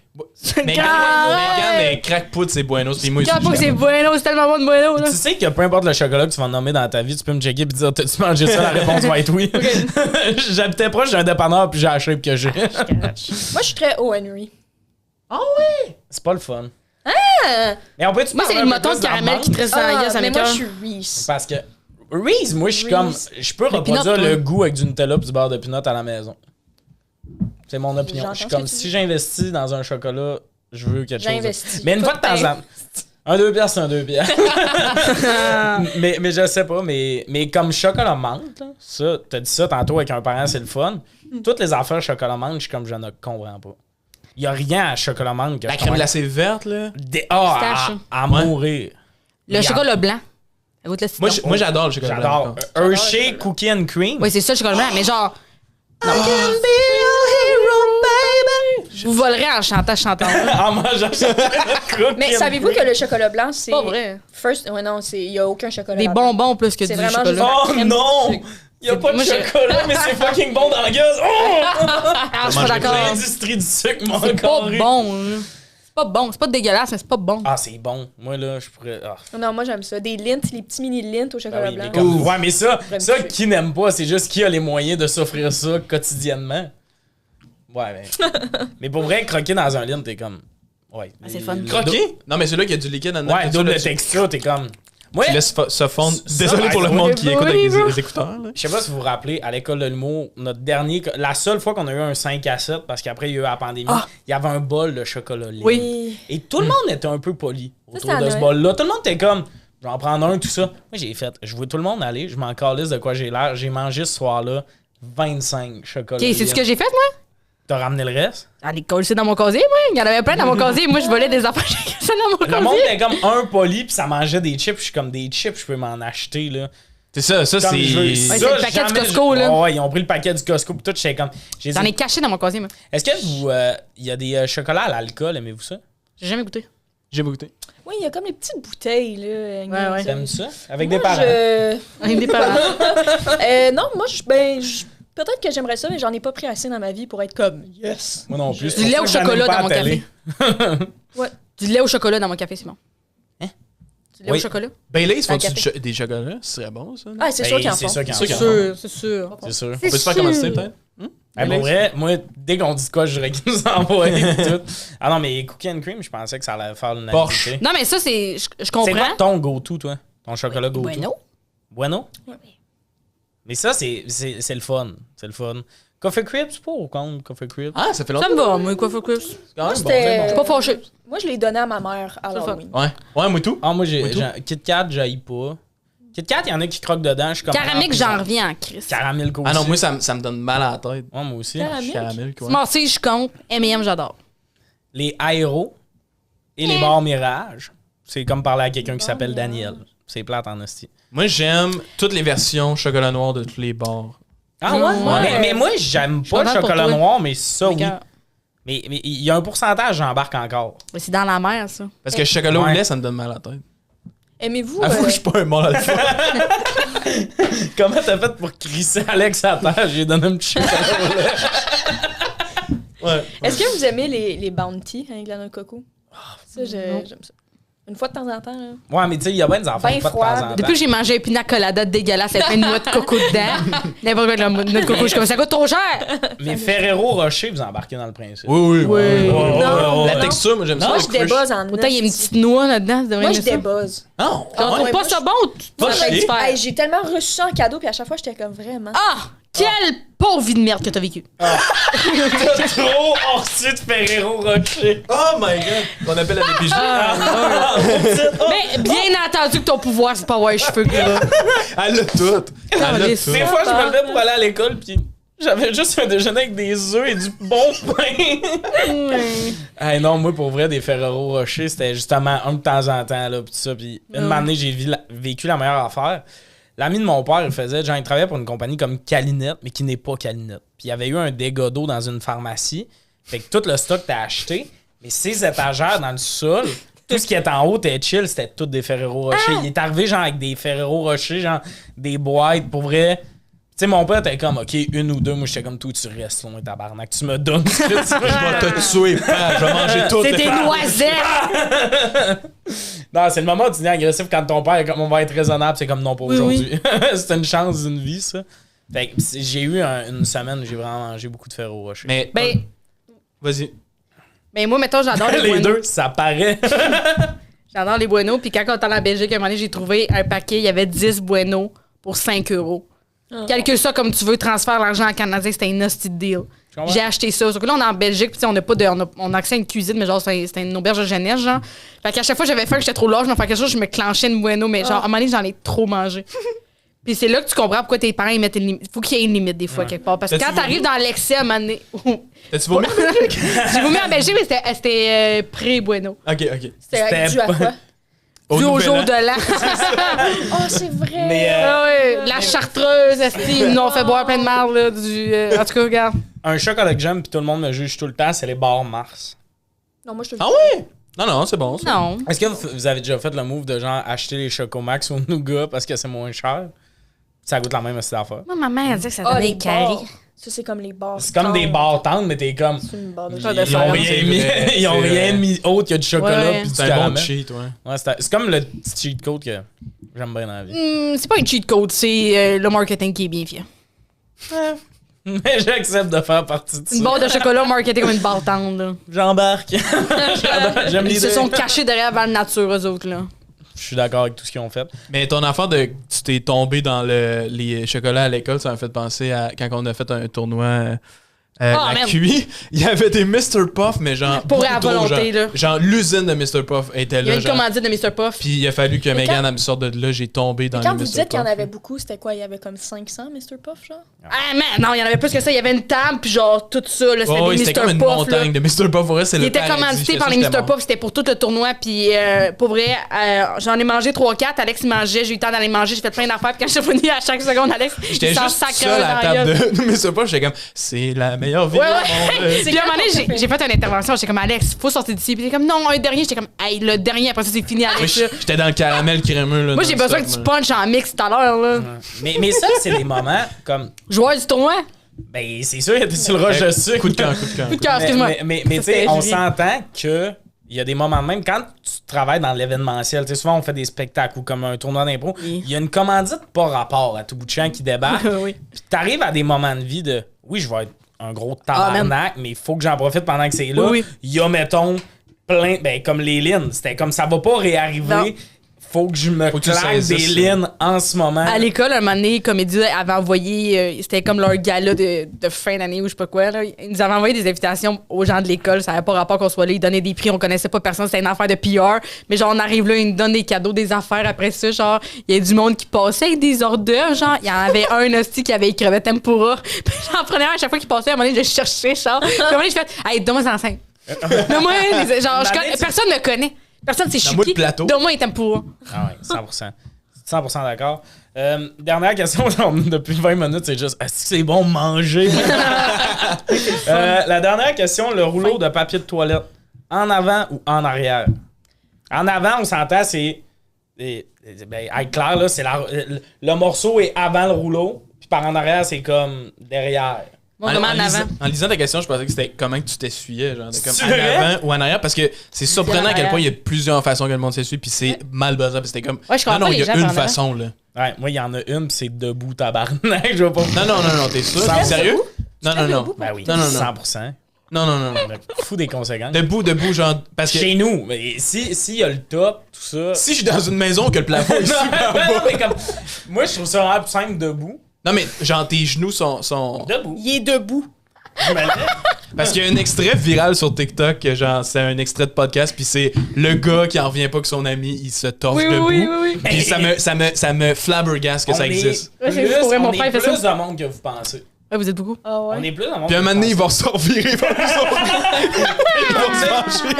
Mais Quand- Megan, les crack poudre, c'est Buenos. Puis moi, Quand pas que c'est Buenos, c'est tellement bon de Buenos, là. Tu sais que peu importe le chocolat que tu vas nommer dans ta vie, tu peux me checker et dire t'as-tu mangé ça? La réponse va être oui. J'habitais proche d'un dépanneur puis j'ai acheté puis que j'ai. moi, je suis très O. Henry. C'est pas le fun. Ah! Mais on peut-tu Moi, c'est parler les un peu motons de plus la caramel qui menthe? tressent dans la gueule, ça mais moi, je m'écoeure. suis Reese. Parce que Reese, moi, je suis comme. Je peux reproduire peanut, le toi. goût avec du Nutella et du beurre de pinot à la maison. C'est mon opinion. J'entends Je suis ce que comme tu si dis. j'investis dans un chocolat, je veux quelque chose. J'investis. Mais une fois de Toi, temps en temps. Un 2 piastres, c'est un 2 piastres. mais je sais pas, mais comme chocolat menthe, là, ça, t'as dit ça tantôt avec un parent, c'est le fun. Toutes les affaires chocolat menthe, je suis comme je ne comprends pas. Il y a rien à chocolat menthe que La je crème comprends. glacée verte, là. À mourir. Le chocolat blanc. Ça goûte le citron. Moi, j'adore le chocolat blanc. J'adore. Hershey Cookie and Cream. Oui, c'est ça, le chocolat blanc, mais genre... Vous volerez en chantant. En mangeant chocolat. Mais savez-vous que le chocolat blanc, c'est. Pas vrai. First, ouais, non, il n'y a aucun chocolat. Des là-dedans. bonbons plus que C'est du vraiment chocolat. Oh crème non! sucre. Il y a pas de Moi, je- chocolat, mais c'est fucking bon dans la gueule. Oh! Ah, je suis pas d'accord. L'industrie du sucre m'a C'est pas encore eu. bon. Là. C'est pas bon. C'est pas dégueulasse, mais c'est pas bon. Ah, c'est bon. Moi, là, je pourrais. Ah. Non, moi, j'aime ça. Des lints, les petits mini lints au chocolat Ben oui, mais blanc. comme- ouais, mais ça Crème sucre. qui n'aime pas, c'est juste qui a les moyens de s'offrir ça quotidiennement. Ouais, mais pour vrai, croquer dans un lin, t'es comme. Ouais. Ah, c'est le fun. Croquer? Non, mais celui-là qui a du liquide dedans. Ouais, puis double ça, là, texture, t'es comme. Moi, Tu laisses se fondre. Ça, Désolé pour le ouais, monde qui écoute avec bro. les écouteurs. Là. je sais pas si vous vous rappelez, à l'école de l'humour, notre dernier. La seule fois qu'on a eu un 5 à 7, parce qu'après, il y a eu la pandémie, il y avait un bol de chocolat lait. Oui. Et tout le monde était un peu poli autour c'est à de ce Noël. bol-là. Tout le monde était comme, je vais en prendre un, tout ça. Moi, j'ai fait, je vois tout le monde aller, je m'en calisse de quoi j'ai l'air. J'ai mangé ce soir-là 25 chocolats. Ok, c'est ce que j'ai fait, moi? T'as ramené le reste? Allez, coller ça dans mon casier, moi. Il y en avait plein dans mon casier. Moi, je volais des affaires. J'ai collé ça dans Le mon monde casier. était comme un poli, puis ça mangeait des chips. Je suis comme, des chips, je peux m'en acheter, là. C'est ça, ça Comme je veux. c'est. Ouais, c'est le paquet du jamais Costco, je- là. Ouais, ils ont pris le paquet du Costco, puis tout, j'étais comme. j'ai J'en dit, ai caché dans mon casier, moi. Est-ce que vous. Il y a des chocolats à l'alcool, aimez-vous ça? J'ai jamais goûté. J'ai goûté. Oui, il y a comme les petites bouteilles, là. Ouais. T'aimes ça? Avec Moi, des parents? Avec des parents. Non, moi, peut-être que j'aimerais ça, mais j'en ai pas pris assez dans ma vie pour être comme yes. Moi non plus. Du lait au chocolat dans mon café. Ouais. Du lait au chocolat dans mon café, c'est bon. Hein? Du lait Oui. au chocolat? Baileys, Un font-tu café. des chocolats? Ce serait bon, ça. non? Ah, c'est sûr qu'ils en font. C'est sûr qu'ils en C'est font. sûr. C'est sûr. C'est sûr. On peut se faire commencer, peut-être? Pour vrai, moi, dès qu'on dit de quoi, je dirais qu'ils nous envoient et tout. Ah non, mais Cookie and Cream, je pensais que ça allait faire une Porsche. activité. Non, mais ça, c'est. Je C'est quoi comprends. ton go-to, toi? Ton chocolat go-to? Bueno. Bueno? Ouais. Mais ça, c'est le fun. C'est le fun. Coffee Crips, pour ou contre Coffee Crips? Ah, ça fait longtemps. Ça me va, moi, quoi, focus. C'est quand même bon, c'était- c'est Je suis pas fâché. Moi, je l'ai donné à ma mère à C'est le fun. Halloween. bon. Ouais. Ouais, moi tout. Ah, moi, Oui, tout. Kit Kat, j'haïs pas. Kit Kat, il y en a qui croquent dedans. Je suis comme. Caramel, ah, j'en reviens en crise. Caramel aussi. Ah non, moi, ça me donne mal à la tête. Ouais, moi aussi. Caramel? Caramel, quoi. Moi aussi, je compte. M&M, j'adore. Les aéros et les bars Mirage. C'est comme parler à quelqu'un qui s'appelle Daniel. C'est plate en hostie. Moi, j'aime toutes les versions chocolat noir de tous les bars. Ah ouais? Ouais. Mais moi, j'aime pas le contente pour chocolat toi. noir, mais ça, oui. Regarde. Mais il y a un pourcentage, j'embarque encore. Mais c'est dans la mer, ça. Parce que le chocolat au Ouais. lait, ça me donne mal à la tête. Aimez-vous. Avoue que je suis pas un mâle alpha. Comment t'as fait pour crisser Alex à terre? J'ai donné un petit chocolat au lait. Ouais. Est-ce que vous aimez les Bounty avec la noix de coco? Ça, j'aime ça. Une fois de temps en temps, là. Ouais, mais tu sais, il y a bien des enfants Ben une fois de froid. temps en temps. Depuis que j'ai mangé un pina colada dégueulasse avec une noix de coco dedans, n'importe quoi de la noix de coco, je suis comme ça coûte trop cher. Mais Ferrero Rocher, vous embarquez dans le principe. Oui. Non, La non. texture, moi, j'aime ça. Moi, le je crush. débuzz en Pourtant, il y a une petite noix là-dedans. Moi, je débuzz. Non. On trouve ouais, pas moi, ça bon? Pas chier. Hey, j'ai tellement reçu ça en cadeau, puis à chaque fois, j'étais comme vraiment. Ah! Quelle pauvre vie de merde que t'as vécu. T'as trop reçu de Ferrero Rocher. Oh my god. Qu'on appelle la DPJ. Mais bien entendu que ton pouvoir, c'est pas avoir les cheveux gras. Elle a tout. Elle a Des tout. Des fois, je me levais pour aller à l'école, puis j'avais juste un déjeuner avec des œufs et du bon pain. Hey, non, moi, pour vrai, des Ferrero Rocher, c'était justement un de temps en temps, là, pis tout ça. Puis une année, j'ai vécu la meilleure affaire. L'ami de mon père, il faisait, genre, il travaillait pour une compagnie comme Calinette, mais qui n'est pas Calinette. Puis il y avait eu un dégât d'eau dans une pharmacie. Fait que tout le stock t'as acheté, mais ces étagères dans le sol, tout ce qui est en haut, t'es chill, c'était tout des Ferrero Rocher. Il est arrivé, genre, avec des Ferrero Rocher, genre, des boîtes, pour vrai. Tu sais, mon père était comme, OK, une ou deux. Moi, j'étais comme, toi, tu restes loin, tabarnak. Tu me donnes ce que tu veux. Je vais te tuer, père. Je vais manger tout. C'est des noisettes! Non, c'est le moment où tu deviens agressif quand ton père est comme, on va être raisonnable. C'est comme, non, pas Oui, aujourd'hui. C'était une chance d'une vie, ça. Fait que j'ai eu une semaine où j'ai vraiment mangé beaucoup de Ferrero Rocher. Mais, Ben, vas-y. ben moi, mettons, j'adore les les Bueno. deux, ça paraît. J'adore les Bueno. Puis quand on était en Belgique, à un moment donné, j'ai trouvé un paquet, il y avait 10 Bueno pour 5 €. Calcule ça comme tu veux, transfère l'argent en canadien, c'était une hostie de deal. comprends? J'ai acheté ça. Sauf que là, on est en Belgique, puis on n'a pas de. On a accès à une cuisine, mais genre, c'était une auberge de jeunesse, genre. Fait qu'à chaque fois, j'avais faim, que j'étais trop large, je me faisais quelque chose, je me clenchais une Bueno, mais genre, à un moment donné, j'en ai trop mangé. Puis c'est là que tu comprends pourquoi tes parents ils mettent une limite. Faut qu'il y ait une limite des fois, quelque part. Parce que T'as-tu quand t'arrives dans l'excès à un moment donné. T'as-tu vomi? J'ai vomi en Belgique, mais c'était pré-Bueno. Ok. C'était dû à quoi? Dû au nouvel jour an. de l'an. Oh, c'est vrai! Mais Ah ouais, la chartreuse, esti, ils nous ont fait boire plein de marde, là. En tout cas, regarde. un chocolat que j'aime, puis tout le monde me juge tout le temps, c'est les bars Mars. Non, moi, je te le Ah dis. ouais? Non, c'est bon. Ça. Non. Est-ce que vous avez déjà fait le move de genre acheter les Chocomax au nougat parce que c'est moins cher? Ça coûte la même aussi d'affaires. Moi, ma mère a dit que ça Ah, donnait les des caries. bars. Ça, c'est comme les bars. C'est comme des bars tendres, mais t'es comme. C'est une barre de Ils de ont fer. rien C'est mis, vrai, ils ont c'est rien vrai. mis autre que du chocolat Ouais. puis du C'est un bon caramel. cheat, ouais. Ouais, c'est comme le petit cheat code que j'aime bien dans la vie. C'est pas un cheat code, c'est le marketing qui est bien fait. Mais j'accepte de faire partie de Une ça. barre de chocolat marketée comme une barre tendre, là. J'embarque. J'adore, j'aime Ils se l'idée. sont cachés derrière Val Nature, eux autres, là. Je suis d'accord avec tout ce qu'ils ont fait. Mais ton affaire de tu t'es tombé dans les chocolats à l'école, ça m'a fait penser à quand on a fait un tournoi Ah, la merde. QI. Il y avait des Mr. Puff, mais genre. Pour beaucoup à trop, volonté, genre, là. Genre, l'usine de Mr. Puff était Il y a là. une Genre. commandite de Mr. Puff. Puis il a fallu que Mais Megan quand- elle me sorte de là, j'ai tombé dans Quand les vous Mr. dites qu'il y en Puff. avait beaucoup, c'était quoi? Il y avait comme 500 Mr. Puff, genre? Ah, man, non, il y en avait plus que ça. Il y avait une table, puis genre, tout ça, là. C'était Oh, des oui, c'était Mr. comme une Puff, là. montagne de Mr. Puff. Pour vrai, c'est Il le était paradis. commandité J'étais par les sûr que Mr. c'était Puff, c'était pour tout le tournoi. Puis pour vrai, j'en ai mangé 3-4. Alex il mangeait, j'ai eu le temps d'aller manger, j'ai fait plein d'affaires. Puis quand je suis revenu à chaque seconde, Alex, J'étais il s'en juste sacrait seul à la dans la table gueule. de Mr. Puff. J'étais comme, c'est la meilleure vie Ouais, du ouais. monde. Puis à un moment donné, C'est quoi ton j'ai fait une intervention. J'étais comme, Alex, faut sortir d'ici. Puis il était comme, non, un dernier. J'étais comme, hey, le dernier, après ça, c'est fini, Moi, Alex. là. j'étais dans le caramel crémeux. Là, Moi, j'ai besoin que tu punches en mix tout à l'heure, là. Mais ça, c'est des moments comme. Joueur du tournoi? Ben, c'est sûr, il y a sur le rush de sucre. Coup de camp, coup de camp. Coup de cœur, excuse-moi. Mais tu Ça, sais, c'était on Julie. s'entend que. Il y a des moments de même, quand tu travailles dans l'événementiel, tu sais, souvent on fait des spectacles ou comme un tournoi d'impro, Oui. il y a une commandite pas rapport à tout bout de champ qui débarque. Oui. Puis t'arrives à des moments de vie de oui, je vais être un gros Ah, tabarnak, mais il faut que j'en profite pendant que c'est là. Oui, oui. Il y a, mettons, plein, ben comme les lignes. C'était comme ça va pas réarriver. Non. Faut que je me Faut que tu claque des saisisses, lignes en ce moment. À l'école, un moment donné, Comédie avait envoyé, c'était comme leur gala de fin d'année ou je sais pas quoi, là. Ils nous avaient envoyé des invitations aux gens de l'école. Ça n'avait pas rapport qu'on soit là. Ils donnaient des prix, on connaissait pas personne. C'était une affaire de PR. Mais genre, on arrive là, ils nous donnent des cadeaux, des affaires. Après ça, genre, il y a du monde qui passait avec des hors d'œuvre. Genre, il y en avait un hostie qui avait écrit tempura. Puis j'en prenais un à chaque fois qu'il passait. À un moment donné, je cherchais, genre. Puis à un moment donné, je fais, hey, donne-moi ça enceinte. Donne-moi, genre, personne ne connaît. Personne s'est Donne-moi le chuqué. plateau. Donne-moi un tempura. Ah ouais, 100%. 100% d'accord. Dernière question, depuis 20 minutes, c'est juste est-ce que c'est bon manger? La dernière question, le rouleau de papier de toilette, en avant ou en arrière? En avant, on s'entend, c'est. Ben, être clair, là, c'est le morceau est avant le rouleau, puis par en arrière, c'est comme derrière. Moi, vraiment en avant. En lisant ta question, je pensais que c'était comment que tu t'essuyais, genre, de comme C'est en vrai? avant ou en arrière, parce que c'est surprenant à quel arrière. point il y a plusieurs façons que le monde s'essuie, puis c'est mal basé, puis c'était comme, Ouais, je comprends non, pas il y les gens a une par en avant. façon, là. Ouais, moi, il y en a une, pis c'est debout, tabarnak. Je vais pas. Non, t'es sûr? Sans- Sérieux? Non, lèves non. debout? Ben oui, Non. 100%. Non. On est fou des conséquences. Debout, genre, parce que Chez nous, mais s'il y a le top, tout ça. si je suis dans une maison que le plafond est super Non, bas. mais comme, moi, je trouve ça vraiment plus simple debout. Non, mais genre, tes genoux sont... Debout. Il est debout. Je me lève. Parce qu'il y a un extrait viral sur TikTok, que genre, c'est un extrait de podcast, puis c'est le gars qui en revient pas que son ami, il se torche debout. Oui. Puis ça me flabbergasse que On ça est existe. Ouais, c'est plus- pour vrai, mon on frère est fait plus ça. de monde que vous pensez. Ouais, vous êtes beaucoup. Ah ouais. On est plus de monde. Puis un que moment vous donné, il va pensez. se revirer vers nous autres. Il va se pencher.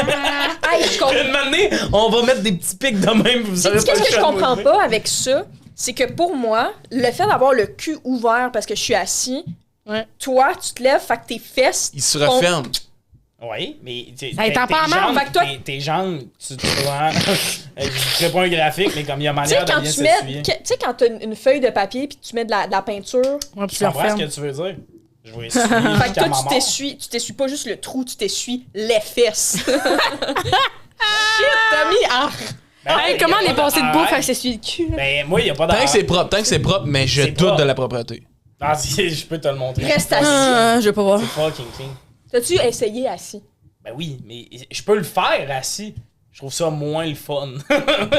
Hey, je comprends. Un moment donné, on va mettre des petits pics de même. Vous savez Qu'est-ce que je le choix de comprends vous pas avec ça? C'est que pour moi, le fait d'avoir le cul ouvert parce que je suis assis, Ouais. toi, tu te lèves, fait que tes fesses. Il se referme. Oui, mais Ça étend pas en main, fait que toi- tes jambes, tu vois, je ferai pas un graphique, mais comme il y a Tu sais, manière de quand bien tu mets. s'essuyer. Tu sais, quand t'as une feuille de papier puis tu mets de la peinture, Ouais, puis Je tu le comprends ce refermes. que tu veux dire. Je vais essuyer fait que jusqu'à toi, ma mort. tu t'essuies pas juste le trou, tu t'essuies les fesses. Shit, Tommy! Ah! Ben, Hey, y a comment pas on est passé de d'arrêt. beau, fait que s'essuie le cul, là? Ben, moi, il n'y a pas Tant d'arrêt. que c'est propre, mais je C'est doute propre. de la propreté. Ah, si, je peux te le montrer. Reste assis. Je vais pas voir. C'est fucking clean. T'as-tu essayé assis? Ben oui, mais je peux le faire assis. Je trouve ça moins le fun.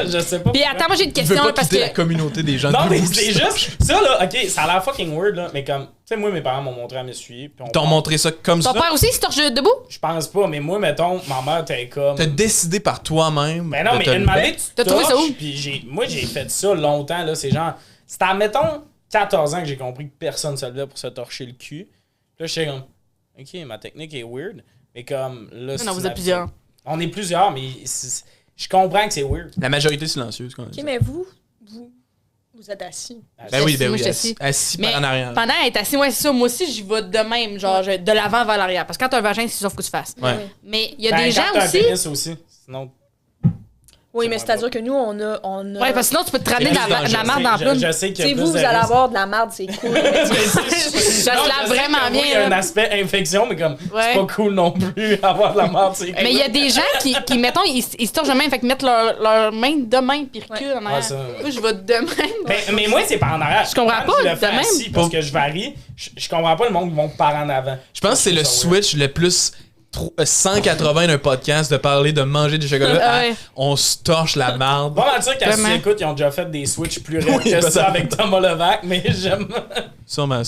Je sais pas. Puis pourquoi. attends, moi j'ai une Tu veux question pas parce quitter que. la communauté des gens Non, mais debout c'est qui se juste. Ça, là, ok, ça a l'air fucking weird, là. Mais comme, tu sais, moi, mes parents m'ont montré à m'essuyer. Puis on T'ont montré ça comme ça. Ton père aussi, il se torche debout? Je pense pas, mais moi, mettons, ma mère était comme. T'as décidé par toi-même. Ben non, de mais te une année, lever. tu T'as trouvé ça torches, où? Puis moi, j'ai fait ça longtemps, là. C'est genre. C'était à, mettons, 14 ans que j'ai compris que personne se levait pour se torcher le cul. Là, j'étais comme, ok, ma technique est weird. Mais comme, là, c'est Non, vous une êtes plusieurs. On est plusieurs, mais je comprends que c'est weird. La majorité silencieuse, qu'on a Ok, dit. mais vous êtes assis. Ben oui, Assis, ben moi, oui, je suis assis, assis. assis Mais par en arrière. pendant être assis, ouais, c'est ça. Moi aussi, j'y vais de même, genre de l'avant vers l'arrière. Parce que quand t'as un vagin, c'est ça qu'il faut que tu fasses. Ouais. Mais il y a Ben, des quand gens t'as un aussi. pénis aussi. Sinon, Oui, C'est mais moins c'est-à-dire que nous, on a. Ouais, parce que sinon, tu peux te ramener de C'est la dangereux. marde dans la je plune. sais qu'il Tu y a sais, plus vous de allez risques. avoir de la merde, c'est cool. Ça se lave vraiment bien, Il y a un là. aspect infection, mais comme, Ouais. c'est pas cool non plus avoir de la merde, c'est Mais il y a des gens qui mettons, ils se torchent de même, fait qu'ils mettent leurs mains de même puis ils reculent en arrière. ça. Moi, je vais de même. Mais moi, c'est par en arrière. Je comprends Quand pas, je le fais de même. assis parce que je varie, je comprends pas le monde qui vont par en avant. Je pense que c'est le switch le plus 180 d'un podcast de parler de manger du chocolat Ah à ouais. on se torche la marde. Pas mal sûr qu'à Vraiment. écoute, ils ont déjà fait des switches plus raides Oui, que peut-être. ça avec Thomas Levac, mais j'aime. Sûrement.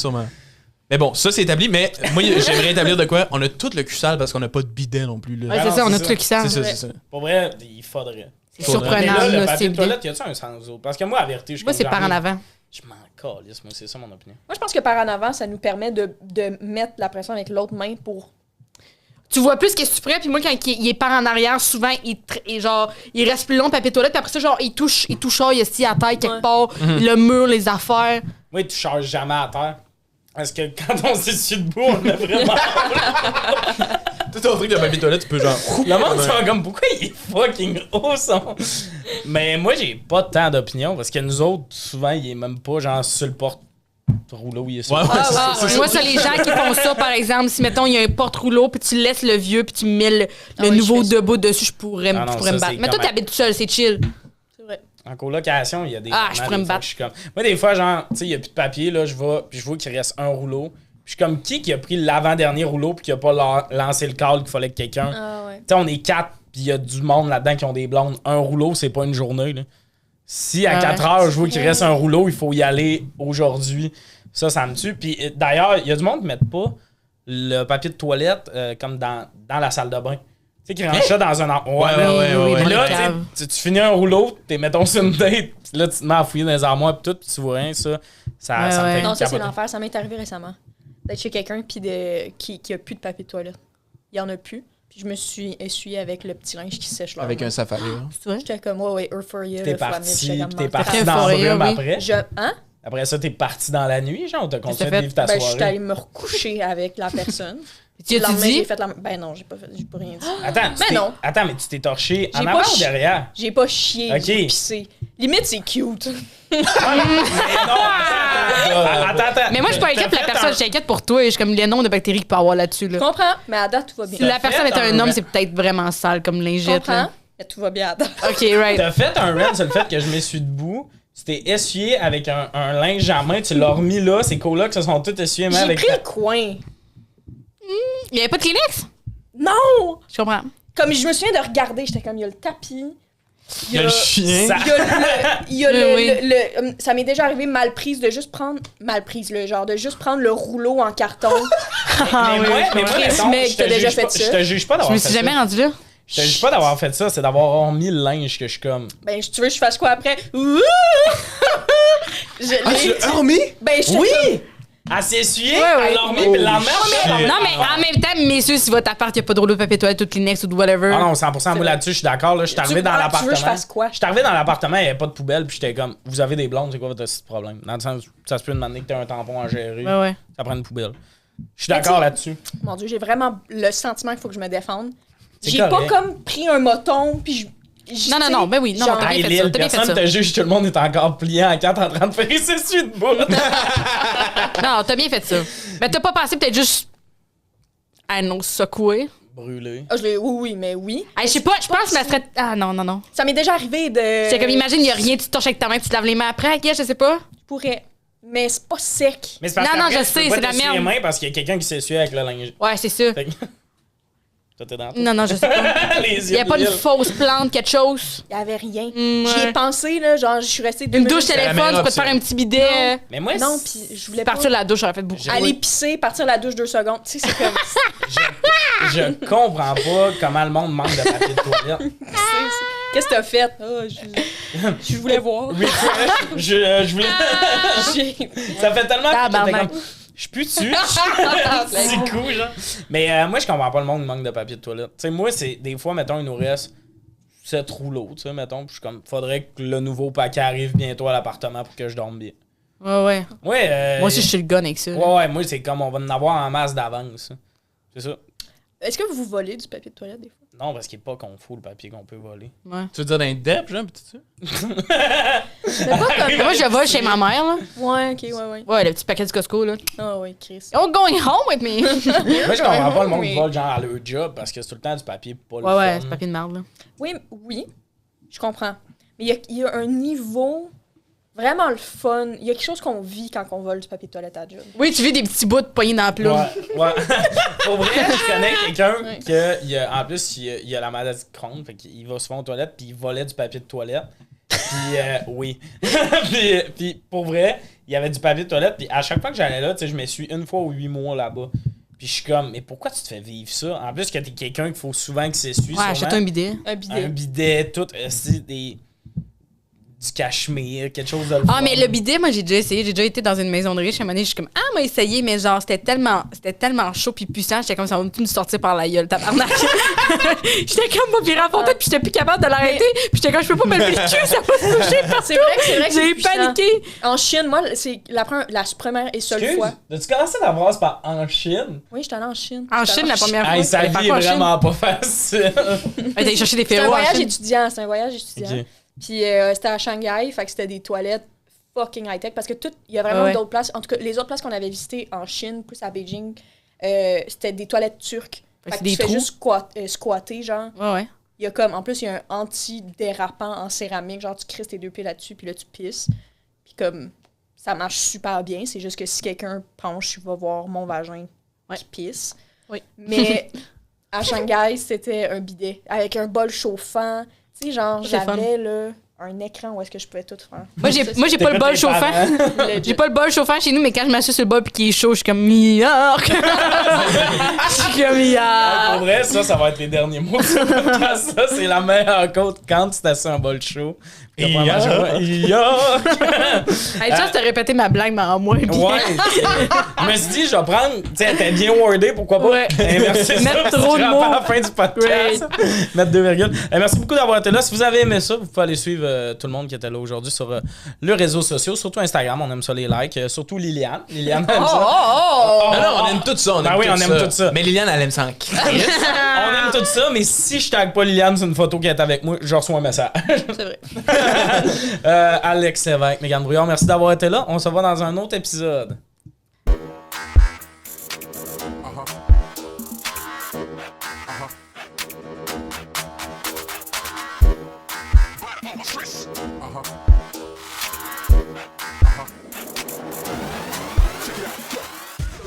Mais bon, ça c'est établi, mais moi j'aimerais établir de quoi? On a tout le cul sale parce qu'on n'a pas de bidet non plus. Là. Ouais, Ah c'est non, ça, on c'est a ça. tout le qui sent. C'est ça. Pour vrai, il faudrait. C'est Faudrait. Mais surprenant, là, le là, papier c'est de bien. toilette, y a-tu un sens autre? Parce que moi, à vérité, je Moi, c'est par en avant. Je m'en calisse, moi, c'est ça mon opinion. Moi, je pense que par en avant, ça nous permet de mettre la pression avec l'autre main pour. Tu vois plus qu'est-ce que tu ferais, puis moi, quand il est par en arrière, souvent, il reste plus long le papier de toilette, puis après ça, genre, il touche ici à terre quelque Ouais. part, le mur, les affaires. Moi, tu charges jamais à terre. Parce que quand on s'essuie debout, on a vraiment. Tout ton truc de papier toilette, tu peux genre. Le monde sont comme, pourquoi il est fucking haut, son. Mais moi, j'ai pas tant d'opinion parce que nous autres, souvent, il est même pas genre sur le porte-rouleau, il est sur Ouais, le ouais, Ah, moi, c'est les gens qui font ça, par exemple. Si, mettons, il y a un porte-rouleau, puis tu laisses le vieux, puis tu mets le oui, nouveau je fais ça. debout dessus, je pourrais, Ah non, je pourrais me ça, battre. c'est Mais toi, quand même- t'habites tout seul, c'est chill. C'est vrai. En colocation, il y a des. Ah, moments, je pourrais des me fois, battre. que je suis comme. Moi, des fois, genre, tu sais, il y a plus de papier, là, je vois qu'il reste un rouleau. Puis je suis comme, qui a pris l'avant-dernier rouleau, puis qui a pas lancé le câble qu'il fallait que quelqu'un. Ah ouais. Tu sais, on est 4, puis il y a du monde là-dedans qui ont des blondes. Un rouleau, c'est pas une journée, là. Si à Ah 4 ouais. heures, je vois qu'il reste un rouleau, il faut y aller aujourd'hui. Ça me tue. Puis d'ailleurs, il y a du monde qui ne met pas le papier de toilette comme dans la salle de bain. Tu sais, qui range ça dans un endroit. Ouais. Puis dans là, les caves. tu finis un rouleau, t'es mettons sur une date, puis là, tu te mets à fouiller dans les armoires, puis tout, puis tu vois rien, ça. Ça Ouais, me ouais. fait Non, ça, c'est capoter. l'enfer. Ça m'est arrivé récemment. D'être chez quelqu'un puis qui a plus de papier de toilette. Il y en a plus. Puis je me suis essuyée avec le petit linge qui sèche là. Avec un safari. hein. C'est vrai? J'étais comme, ouais, Euphoria. T'es le Flamid, parti, j'étais puis comme, t'es parti Très dans le euphoria, brume oui. après. Hein? Après ça, t'es parti dans la nuit, genre, t'as continué fait? de vivre ta Ben, je suis soirée. allée me recoucher avec la personne. Tu as-tu dit? J'ai fait Ben non, j'ai pas rien dit. Attends, mais tu t'es torché en J'ai avant pas ou derrière? J'ai pas chié, Ok. j'ai pissé. Limite, c'est cute. Attends. Mais moi, je suis pas inquiète pour la personne, je suis inquiète pour toi. Je suis comme les noms de bactéries qu'il peut avoir là-dessus. Je Là. comprends, mais à date, tout va bien. Si la personne fait est un un- homme, c'est peut-être vraiment sale comme Je lingette. comprends, Là. mais tout va bien à date. OK, right. T'as fait un rant sur le fait que je m'essuie debout. Tu t'es essuyé avec un linge à main, tu l'as remis là. Ces colocs se sont tous essuyés même J'ai avec pris le coin. Il y avait pas de Kleenex? Non! Je comprends. Comme je me souviens de regarder, j'étais comme, il y a le tapis. Il y a le chien. Ça- Il y a Oui. ça m'est déjà arrivé mal prise de juste prendre de juste prendre le rouleau en carton. Ah, mais oui, moi, je comprends. mettons, Mec, je t'as te déjà juge fait pas- ça. Je te juge pas Je d'avoir me fait suis jamais ça. rendue là. Je te juge pas d'avoir fait ça, c'est d'avoir remis le linge que je suis comme. Ben, tu veux que je fasse quoi après? Ouh! Hormis? Ben, je Oui! Elle s'est essuyée, Ouais, ouais. elle l'a remis, puis le lendemain, elle- Non, mais en même temps, messieurs, si votre appart, il n'y a pas de rouleau de papier toilette ou de Kleenex ou de whatever. Ah non, 100% moi là-dessus, je suis d'accord. Là, je suis arrivé dans tu veux l'appartement. que je fasse quoi? Je suis arrivé dans l'appartement, il n'y avait pas de poubelle, puis j'étais comme, vous avez des blondes, c'est quoi votre problème? Dans le sens, ça se peut demander que tu as un tampon à gérer, Ouais. ça prend une poubelle. Je suis d'accord là-dessus. Mon Dieu, j'ai vraiment le sentiment qu'il faut que je me défende. C'est J'ai pas correct. comme pris un moton, puis je. Non, ben oui, non, genre- t'as bien Hey, fait Lil, ça, t'as bien fait personne ça. te juge, tout le monde est encore plié en quatre en train de faire ses suites de bout. Non, t'as bien fait ça. Mais t'as pas pensé peut-être juste à nous secouer. Brûlé. Ah, oui, mais oui. Hey, je sais pas, je pense que ça serait. Ah non. Ça m'est déjà arrivé de. C'est comme, imagine, il y a rien, tu te torches avec ta main, tu te laves les mains après, ok, je sais pas. Je pourrais. Mais c'est pas sec. Mais c'est parce Non, qu'après, je tu peux sais, pas c'est la t'essuyer merde. les mains parce qu'il y a quelqu'un qui s'est essuyé avec le linge. Ouais, c'est ça. Fait que- Toi, t'es dans tout. Non, je sais pas. Les Il y a yeux pas de une Lil. fausse plante, quelque chose. Il y avait rien. Mm, J'y ouais. ai pensé, là, genre, je suis restée 2 Une minutes. douche la téléphone, meilleure tu peux te option. faire un petit bidet. Mais moi, Non, puis je voulais pas. Partir de la douche, j'aurais fait beaucoup. Aller pisser, partir de la douche 2 secondes. Tu sais, c'est comme. je comprends pas comment le monde manque de papier de toilette. Qu'est-ce que t'as fait? Ah, je voulais voir. Je voulais. J'ai- Ça fait tellement que j'étais Tabarnak. comme. Je suis plus dessus. C'est cool, genre. Mais moi, je comprends pas le monde qui manque de papier de toilette. Tu sais, moi, c'est des fois, mettons, il nous reste 7 rouleaux, tu sais, mettons. Puis je suis comme, faudrait que le nouveau paquet arrive bientôt à l'appartement pour que je dorme bien. Ouais. Ouais. Moi aussi, je suis le gun avec ça. Ouais, moi, c'est comme on va en avoir en masse d'avance. C'est ça. Est-ce que vous volez du papier de toilette des fois? Non, parce qu'il n'est pas qu'on fout le papier qu'on peut voler. Ouais. Tu veux dire d'un dep, genre, pis tout ça? C'est pas comme. Moi, je vais chez ma mère, là. Ouais, ok, ouais. Ouais, le petit paquet du Costco, là. Ah, ouais, Chris. Oh, going home with me. Moi, je comprends pas le monde Oui. qui vole genre à leur job parce que c'est tout le temps du papier pas le Ouais, fun. c'est papier de merde, là. Oui, je comprends. Mais il y a un niveau vraiment le fun. Il y a quelque chose qu'on vit quand on vole du papier de toilette à job. Oui, tu vis des petits bouts de poignée dans la plume. Ouais. Pour vrai, je connais quelqu'un Ouais. que, en plus, il a la maladie de Crohn, fait qu'il va souvent aux toilettes, puis il volait du papier de toilette. Puis, oui. puis, pour vrai, il y avait du papier de toilette, puis à chaque fois que j'allais là, tu sais, je m'essuie une fois ou 8 mois là-bas. Puis je suis comme, mais pourquoi tu te fais vivre ça? En plus que t'es quelqu'un qu'il faut souvent que s'essuie, Ouais, achète un bidet. Un bidet. un bidet, tout, c'est du cachemire, quelque chose de le Ah, fun. mais le bidet, moi, j'ai déjà essayé. J'ai déjà été dans une maison de riche. À un moment donné, je suis comme, ah, moi, essayé, mais genre, c'était tellement chaud puis puissant. J'étais comme, ça va tout me sortir par la gueule, tabarnak. J'étais comme, pas virer en fontaine, puis j'étais plus capable de l'arrêter. Puis j'étais comme, je peux pas me lever le cul, ça va se toucher partout. C'est vrai que c'est J'ai puissant. paniqué. En Chine, moi, c'est la première et seule Excuse, fois. as-tu commencé d'avoir par en Chine? Oui, j'étais allée en Chine. En J'étais Chine, la première fois. Hey, sa J'allais faire vie est quoi en Chine? vraiment pas facile. Elle allait chercher des C'est un féroces en voyage Chine. étudiant, c'est un voyage étudiant. Ok. Puis c'était à Shanghai, fait que c'était des toilettes fucking high-tech parce que il y a vraiment Ouais. d'autres places. En tout cas, les autres places qu'on avait visitées en Chine, plus à Beijing, c'était des toilettes turques. Fait que Fait c'est que des tu fais trous. juste squatter, genre. Ouais. Il y a comme, en plus, il y a un anti-dérapant en céramique, genre tu crisses tes 2 pieds là-dessus, puis là tu pisses. Puis comme, ça marche super bien, c'est juste que si quelqu'un penche, il va voir mon vagin Ouais. qui pisse. Oui. Mais à Shanghai, c'était un bidet avec un bol chauffant. Tu sais, genre, C'est fun. j'avais là un écran où est-ce que je pouvais tout faire. Moi, j'ai pas le bol chauffant. J'ai pas le bol chauffant chez nous, mais quand je m'assieds sur le bol puis qu'il est chaud, je suis comme New York. Je suis comme New York. Pour vrai, ça va être les derniers mots de ce podcast. Ça, c'est la meilleure quote quand tu t'assis un bol chaud. Hey, Hey, ça, c'était répété ma blague, mais en moins bien. Ouais. Je me suis dit, je vais prendre. Tu sais, t'es bien wordé, pourquoi pas? Ouais. Inverser ça, Mettre si trop tu de rentres mots. à la fin du podcast. Mettre 2 virgules. Merci beaucoup d'avoir été là. Si vous avez aimé ça, vous pouvez aller suivre tout le monde qui était là aujourd'hui sur les réseaux sociaux, surtout Instagram. On aime ça, les likes. Surtout Liliane. Liliane aime ça. Ah non, on aime tout ça. On aime, oui, on aime tout ça. Mais Liliane, elle aime ça en crise. On aime tout ça, mais si je tag pas Liliane sur une photo qui est avec moi, je reçois un message. C'est vrai. Alex Sévesque, Mégane Brouillard, merci d'avoir été là. On se voit dans un autre épisode. Uh-huh.